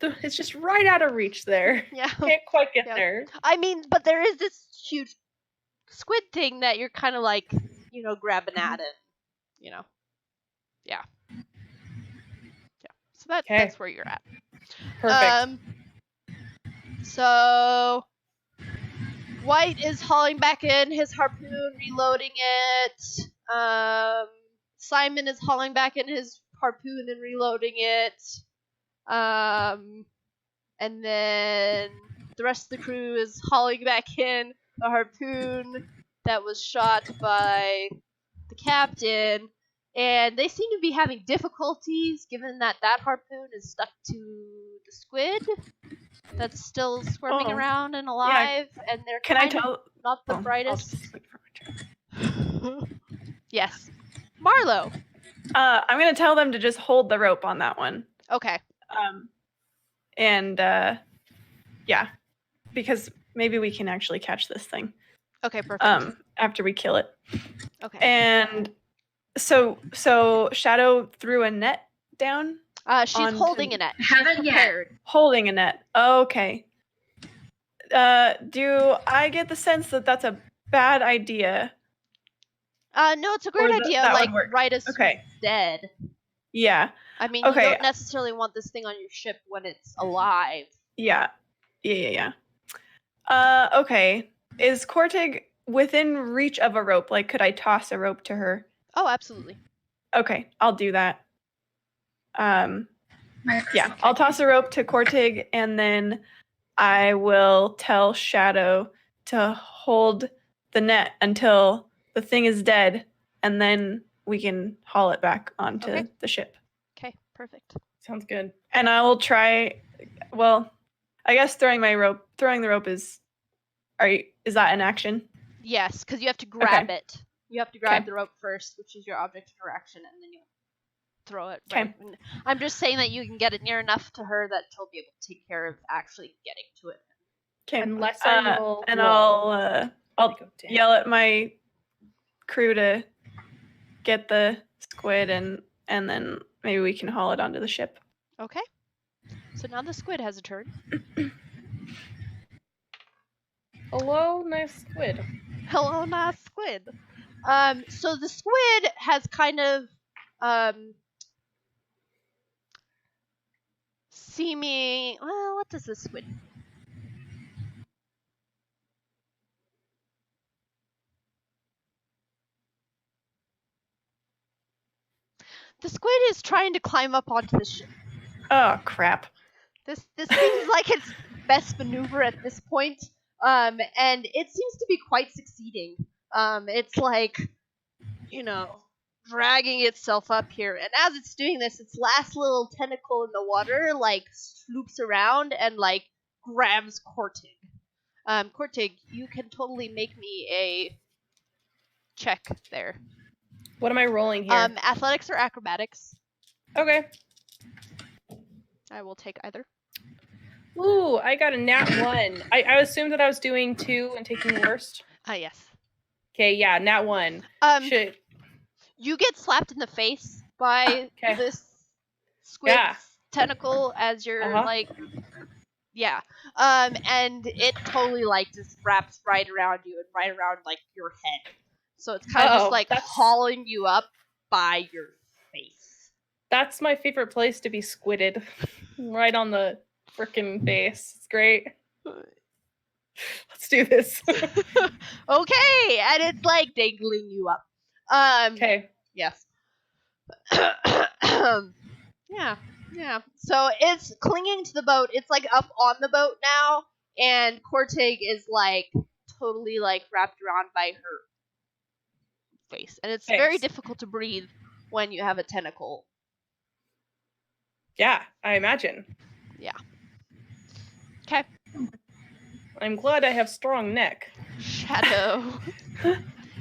It's just right out of reach there. Yeah. Can't quite get Yeah. there. I mean, but there is this huge squid thing that you're kind of like, grabbing at it. Yeah. Yeah. So that's where you're at. Perfect. So White is hauling back in his harpoon, reloading it. Simon is hauling back in his harpoon and reloading it. And then the rest of the crew is hauling back in a harpoon that was shot by the captain. And they seem to be having difficulties given that harpoon is stuck to the squid that's still squirming around and alive, and they're Can I kind of tell? not the I'll brightest. just wait for my turn. Yes. Marlo. I'm gonna tell them to just hold the rope on that one. Okay. And yeah, because maybe we can actually catch this thing. Okay, perfect. After we kill it. Okay. And so Shadow threw a net down. She's holding a net. Haven't yet. Holding a net. Okay. Do I get the sense that that's a bad idea? No, it's a great idea. That Like would work. right as Okay. she's dead. Yeah. I mean, you don't necessarily want this thing on your ship when it's alive. Yeah. Okay. Is Kortig within reach of a rope? Like, could I toss a rope to her? Oh, absolutely. Okay, I'll do that. Yeah, Okay. I'll toss a rope to Kortig, and then I will tell Shadow to hold the net until the thing is dead, and then we can haul it back onto the ship. Okay, perfect. Sounds good. And I will try. Well, I guess throwing the rope is. Is that an action? Yes, because you have to grab it. You have to grab the rope first, which is your object of interaction, and then you throw it. Right. I'm just saying that you can get it near enough to her that she'll be able to take care of actually getting to it. Okay. Unless I roll, and I'll yell at my crew to get the squid, and then maybe we can haul it onto the ship. Okay. So now the squid has a turn. Hello, nice squid. Hello, nice squid. So the squid has kind of seeming. Well, what does the squid? The squid is trying to climb up onto the ship. Oh crap! This seems like its best maneuver at this point. And it seems to be quite succeeding. It's like, dragging itself up here, and as it's doing this, its last little tentacle in the water like swoops around and like grabs Kortig. Kortig, you can totally make me a check there. What am I rolling here? Athletics or acrobatics? Okay. I will take either. Ooh, I got a nat 1. I assumed that I was doing 2 and taking worst. Yes. Okay, yeah, nat 1. Shit. You get slapped in the face by this squid tentacle as you're and it totally like just wraps right around you and right around like your head. So it's kind of just like hauling you up by your face. That's my favorite place to be squidded. Right on the frickin' face. It's great. Let's do this. Okay, and it's like dangling you up. Okay. Yes. Yeah. So it's clinging to the boat. It's like up on the boat now, and Kortig is like totally like wrapped around by her face, and it's very difficult to breathe when you have a tentacle. Yeah, I imagine. Yeah. Okay. I'm glad I have strong neck. Shadow.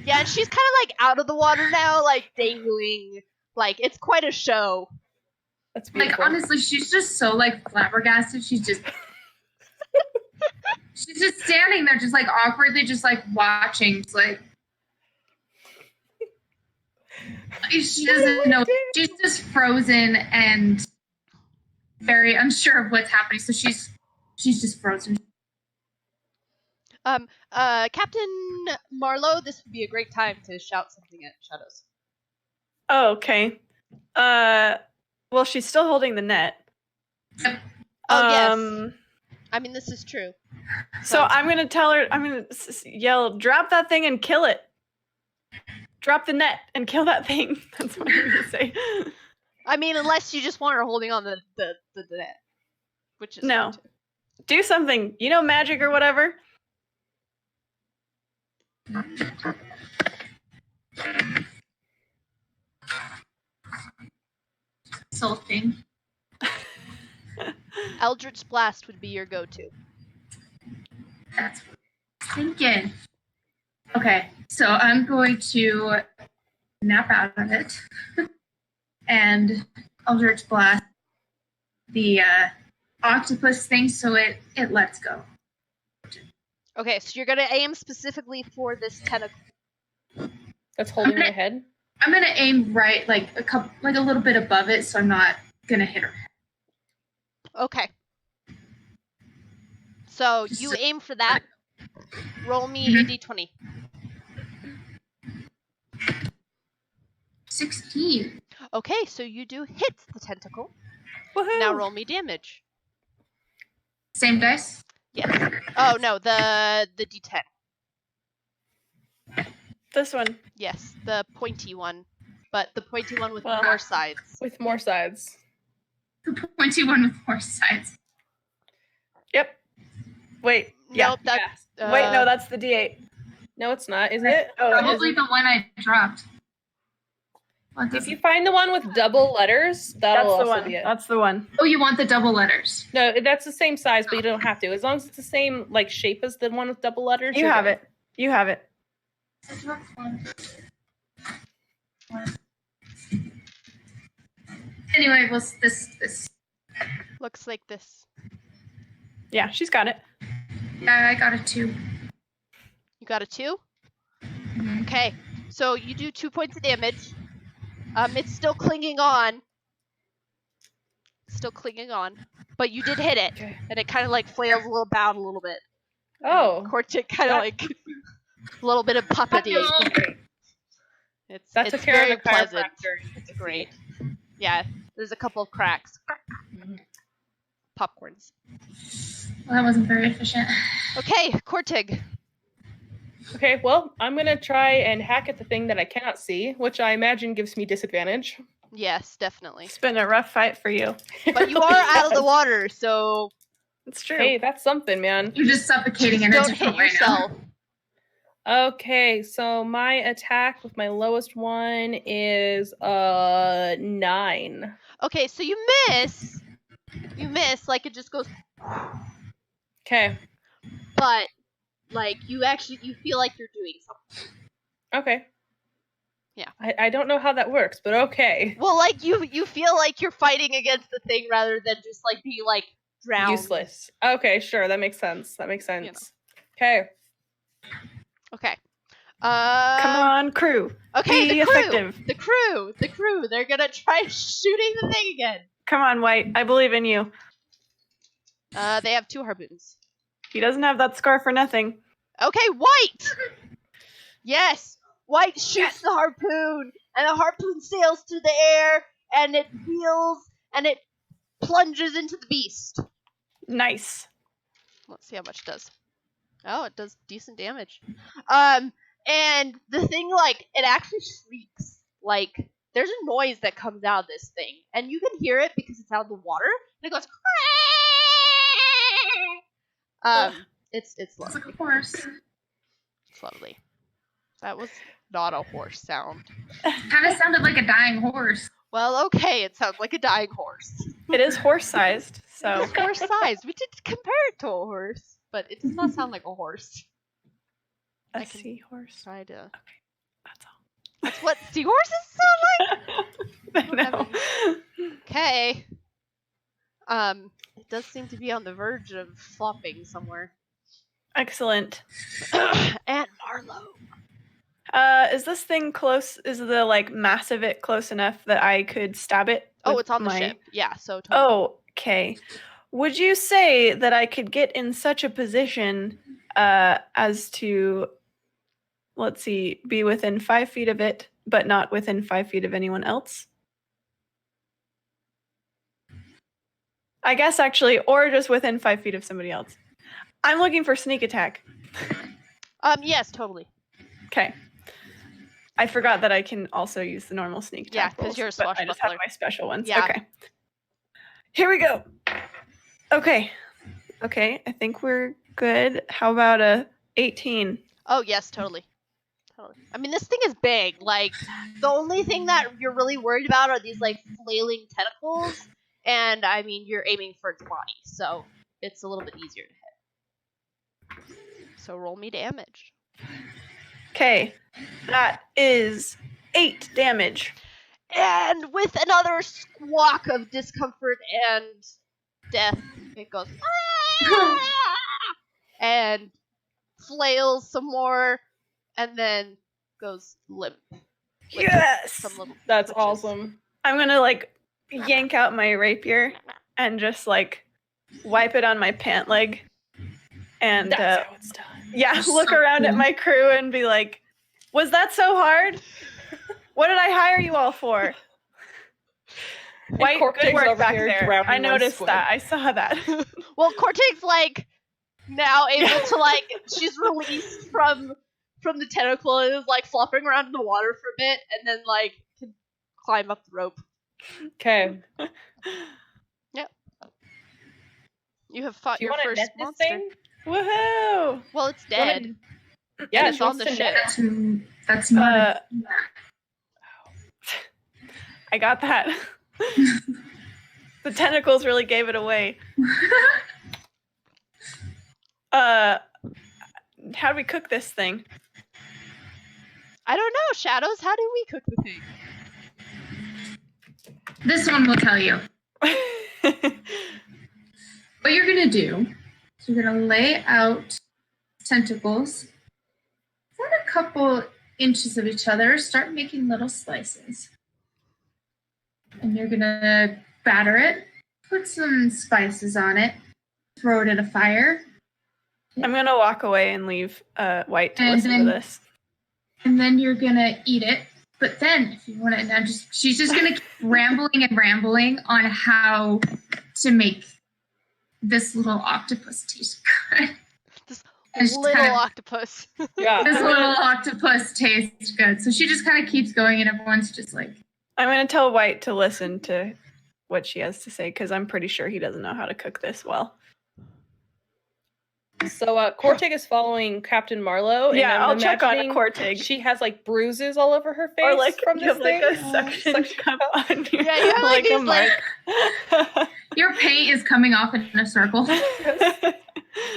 Yeah, and she's kind of like out of the water now, like dangling. Like it's quite a show. That's beautiful. Like honestly, she's just so like flabbergasted. She's just standing there, just like awkwardly, just like watching. It's like she doesn't know. She's just frozen and very unsure of what's happening. So she's just frozen. Captain Marlowe, this would be a great time to shout something at Shadows. Oh, okay. Well, she's still holding the net. Yep. Oh, yes. I mean, this is true. So I'm gonna tell her. I'm gonna yell, "Drop that thing and kill it! Drop the net and kill that thing." That's what I'm gonna say. I mean, unless you just want her holding on the net, which is No. fine too. Do something. You know, magic or whatever. Insulting. Eldritch Blast would be your go-to. That's what I'm thinking. Okay, so I'm going to nap out of it and Eldritch Blast the octopus thing so it lets go. Okay, so you're gonna aim specifically for this tentacle. That's holding my head. I'm gonna aim right, like a little bit above it, so I'm not gonna hit her. Okay. So you aim for that. Roll me a d20. 16. Okay, so you do hit the tentacle. Woohoo! Now roll me damage. Same dice. Yes. Oh no, the d10. This one. Yes, the pointy one, but the pointy one with Well, more sides. With more sides. The pointy one with more sides. Yep. Wait. Yeah. Nope, that. Wait. No, that's the D8. No, it's not, is it? Oh, Probably the one I dropped. If you find the one with double letters, that'll that's the also one. be it. That's the one. Oh, you want the double letters? No, that's the same size, but you don't have to. As long as it's the same like shape as the one with double letters. You you're have good. it. You have it. Anyway, was this? Looks like this. Yeah, she's got it. Yeah, I got a 2. You got a 2? Mhm. Okay, so you do 2 points of damage. It's still clinging on. Still clinging on. But you did hit it. Okay. And it kind of like flails a little about a little bit. Oh, Cortic kind of like a little bit of puppety. that's it's a care very of the pleasant. chiropractor. It's great. Yeah, there's a couple of cracks. Popcorns. Well, that wasn't very efficient. Okay, Cortig. Okay, well, I'm gonna try and hack at the thing that I cannot see, which I imagine gives me disadvantage. Yes, definitely. It's been a rough fight for you. But you are out of the water, so It's true. Hey, that's something, man. You're just suffocating in a don't different hit way now. yourself. Okay, so my attack with my lowest one is 9. Okay, so you miss. You miss, like it just goes, Okay. but like you feel like you're doing something. Okay. Yeah. I don't know how that works, but okay. Well, like you feel like you're fighting against the thing rather than just like being like drowned. Useless. Okay, sure, that makes sense. Okay. Okay. Come on, crew. Okay, Be the crew. effective. The crew. They're gonna try shooting the thing again. Come on, White. I believe in you. They have 2 harpoons. He doesn't have that scar for nothing. Okay, White. Yes, White shoots the harpoon, and the harpoon sails through the air, and it wheels, and it plunges into the beast. Nice. Let's see how much it does. Oh, it does decent damage. And the thing, like, it actually shrieks. Like, there's a noise that comes out of this thing, and you can hear it because it's out of the water, and it goes. It's It's lovely. like a horse. It's lovely. That was not a horse sound. Kind of sounded like a dying horse. Well, okay, it sounds like a dying horse. It is horse-sized, so It's horse size. We did compare it to a horse. but it does not sound like a horse. A I can seahorse. try to. That's all. That's what seahorses sound like. I know. Okay. It does seem to be on the verge of flopping somewhere. Excellent. And Marlowe. Is this thing close? Is the like mass of it close enough that I could stab it? Oh, with it's on the my- ship. Yeah, so totally. Oh, okay. Would you say that I could get in such a position as to, let's see, be within 5 feet of it, but not within 5 feet of anyone else? I guess actually, or just within 5 feet of somebody else. I'm looking for sneak attack. Yes, totally. Okay. I forgot that I can also use the normal sneak attack. Yeah, 'cause rolls, you're a but I just have swashbuckler. my special ones. Yeah. Okay. Here we go. Okay. Okay, I think we're good. How about a 18? Oh, yes, totally. Totally. I mean, this thing is big. Like, the only thing that you're really worried about are these, like, flailing tentacles. And, I mean, you're aiming for its body, so it's a little bit easier to hit. So roll me damage. Okay. That is 8 damage. And with another squawk of discomfort and death, it goes and flails some more, and then goes limp. with Yes! some little That's twitches. awesome. I'm gonna like yank out my rapier and just like wipe it on my pant leg. And That's how it's done. yeah, That's look so around at cool. my crew and be like, was that so hard? What did I hire you all for? White, good Cortex work over back here there. drowning I one noticed squid. that. I saw that. Well, Cortex like now able to like she's released from the tentacle and is like flopping around in the water for a bit, and then like can climb up the rope. Okay. You have fought Do you your want to first net this monster. thing? Woohoo! Well, it's You wanna- dead. Yeah, it's she on wants the to ship. net. That's not. I got that. The tentacles really gave it away. How do we cook this thing? I don't know, Shadows. How do we cook the thing? This one will tell you. What you're gonna do is you're gonna lay out tentacles within a couple inches of each other. Start making little slices, and you're gonna batter it. Put some spices on it. Throw it in a fire, I'm gonna walk away and leave White to And listen to then- this. and then you're gonna eat it. But then, if you want to, now she's just gonna keep rambling and rambling on how to make this little octopus taste good. This And just little kind of- octopus. Yeah. This little octopus tastes good. So she just kind of keeps going, and everyone's just like, I'm gonna tell White to listen to what she has to say because I'm pretty sure he doesn't know how to cook this well. So Corteg is following Captain Marlowe. Yeah, and I'm I'll check on imagining Corteg. She has like bruises all over her face Or like from you this have like thing. a suction Suction cup on your Yeah, you have like a these, like- mark. your paint is coming off in a circle.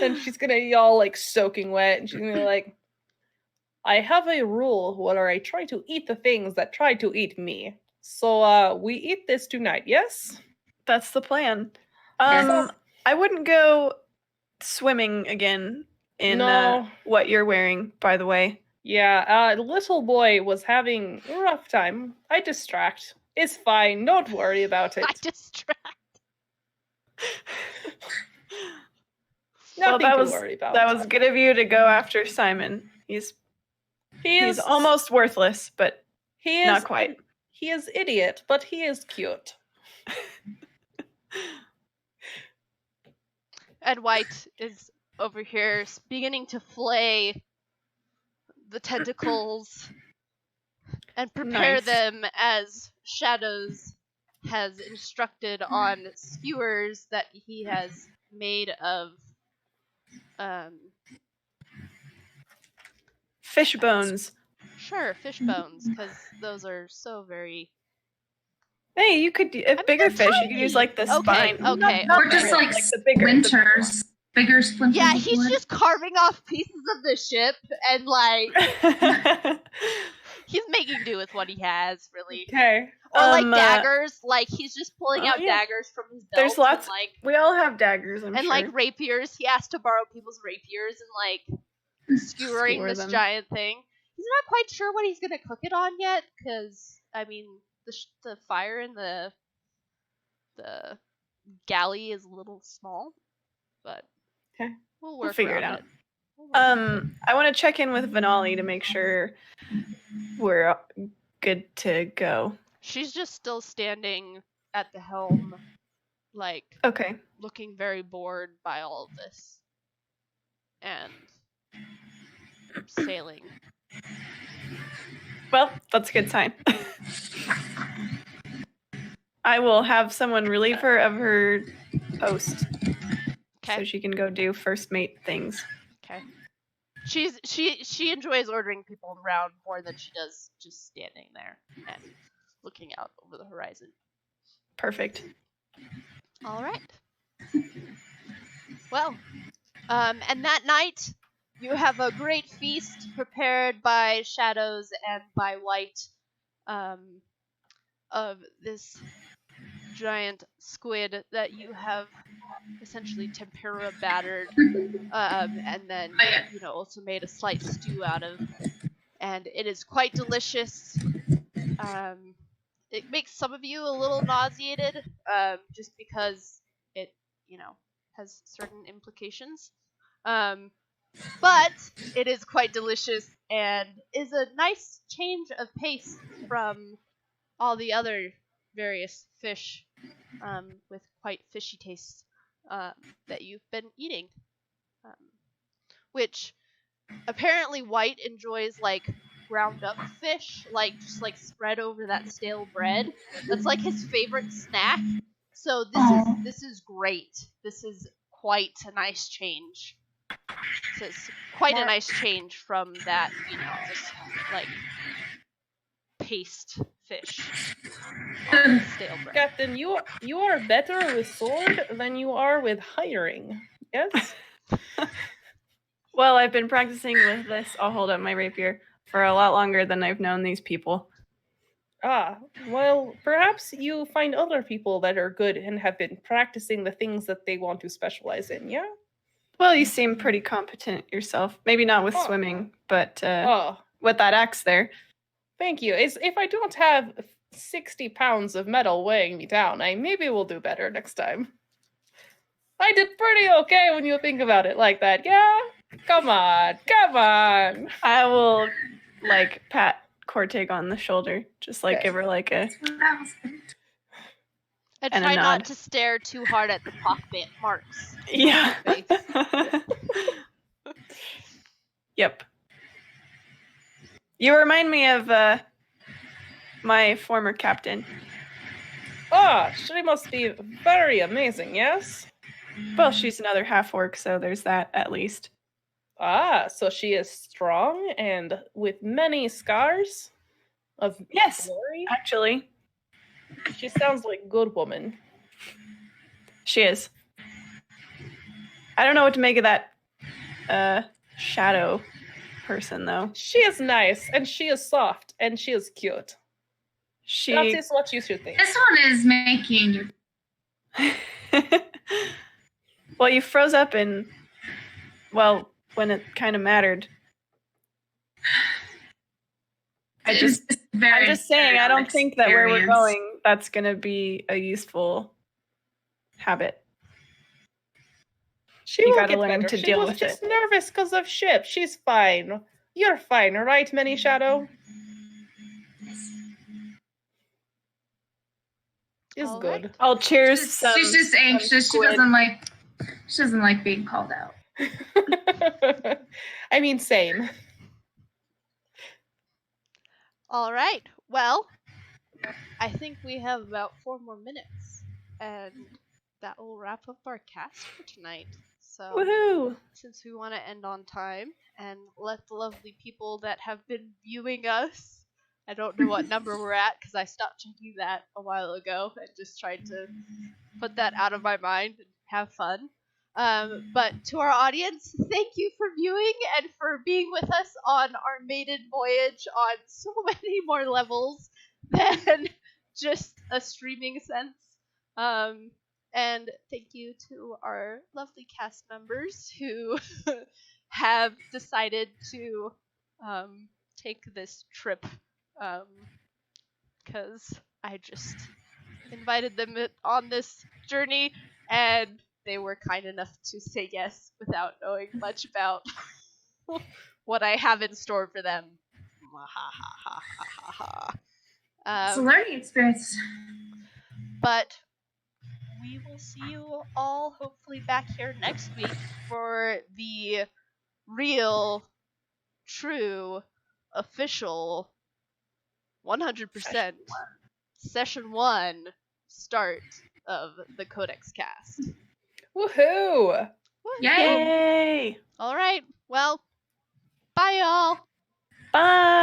And she's gonna be all like soaking wet, and she's gonna be like, "I have a rule where I try to eat the things that try to eat me. So we eat this tonight, yes?" That's the plan. Yes. I wouldn't go swimming again in No. what you're wearing, by the way. Yeah, little boy was having a rough time. I distract. It's fine. Don't worry about it. I distract. Well, Nothing that to was worry about. that was good of you to go after Simon. He's He is almost worthless, but He is not quite. He is idiot, but he is cute. Ed White is over here beginning to flay the tentacles and prepare Nice. them as Shadows has instructed on skewers that he has made of Fish bones. fish bones, because those are so very Hey, you could if bigger they're fish. You could use tiny. like the Okay, spine. okay, Not Or just really, like the bigger. splinters. bigger splinters Yeah, of he's wood. just carving off pieces of the ship and like he's making do with what he has, really. Okay. Or like daggers, like he's just pulling out yeah. daggers from his belt. There's lots. And, like, We all have daggers, I'm and sure. like rapiers. He has to borrow people's rapiers and like skewering Skewer this them. giant thing. He's not quite sure what he's gonna cook it on yet, because I mean the fire in the galley is a little small, but Okay. we'll We'll work figure it around out. We'll work around it. I want to check in with Vanali to make sure we're good to go. She's just still standing at the helm, like Okay. looking very bored by all of this, and sailing. Well, that's a good sign. I will have someone relieve her of her post, Okay. so she can go do first mate things. Okay. She enjoys ordering people around more than she does just standing there and looking out over the horizon. Perfect. All right. Well, and that night you have a great feast prepared by Shadows and by White, of this giant squid that you have essentially tempura battered, and then also made a slight stew out of, and it is quite delicious. It makes some of you a little nauseated, just because it has certain implications. But it is quite delicious and is a nice change of pace from all the other various fish, with quite fishy tastes, that you've been eating. Which apparently White enjoys like ground up fish, like just like spread over that stale bread. That's like his favorite snack. So this is great. This is quite a nice change. So it's quite a nice change from that, just like paste fish on stale bread. Captain, you are better with sword than you are with hiring. Yes? Well, I've been practicing with this. I'll hold up my rapier for a lot longer than I've known these people. Ah, well, perhaps you find other people that are good and have been practicing the things that they want to specialize in, yeah? Well, you seem pretty competent yourself. Maybe not with swimming, but with that axe there. Thank you. If I don't have 60 pounds of metal weighing me down, I maybe will do better next time. I did pretty okay when you think about it like that, yeah? Come on. I will, pat Corteg on the shoulder. Just, give her, a... And and try a not nod. to stare too hard at the pockmark marks. Yeah. On your face. Yep. You remind me of, my former captain. Ah, she must be very amazing, yes? Well, she's another half-orc, so there's that, at least. Ah, so she is strong and with many scars of Yes, glory? actually. She sounds like a good woman. She is. I don't know what to make of that shadow person, though. She is nice, and she is soft, and she is cute. That is what you should think. This one is making you. Well, you froze up in, well, when it kind of mattered. I'm just saying, I don't think that where we're going, that's going to be a useful habit. She will get better. She was just nervous because of ship. She's fine. You're fine, right, Many Shadow? Is good. Right. I'll cheers. She's just anxious. She doesn't like being called out. I mean, same. All right. Well, I think we have about 4 more minutes, and that will wrap up our cast for tonight. So, Woohoo! Since we want to end on time and let the lovely people that have been viewing us, I don't know what number we're at because I stopped checking that a while ago and just tried to put that out of my mind and have fun. But to our audience, thank you for viewing and for being with us on our maiden voyage on so many more levels than just a streaming sense. And thank you to our lovely cast members who have decided to take this trip, because I just invited them on this journey, and they were kind enough to say yes without knowing much about what I have in store for them. It's a learning experience. But we will see you all hopefully back here next week for the real, true, official, 100% session 1 start of the Codex Cast. Woohoo! Yay! Yay! All right. Well, bye, y'all. Bye.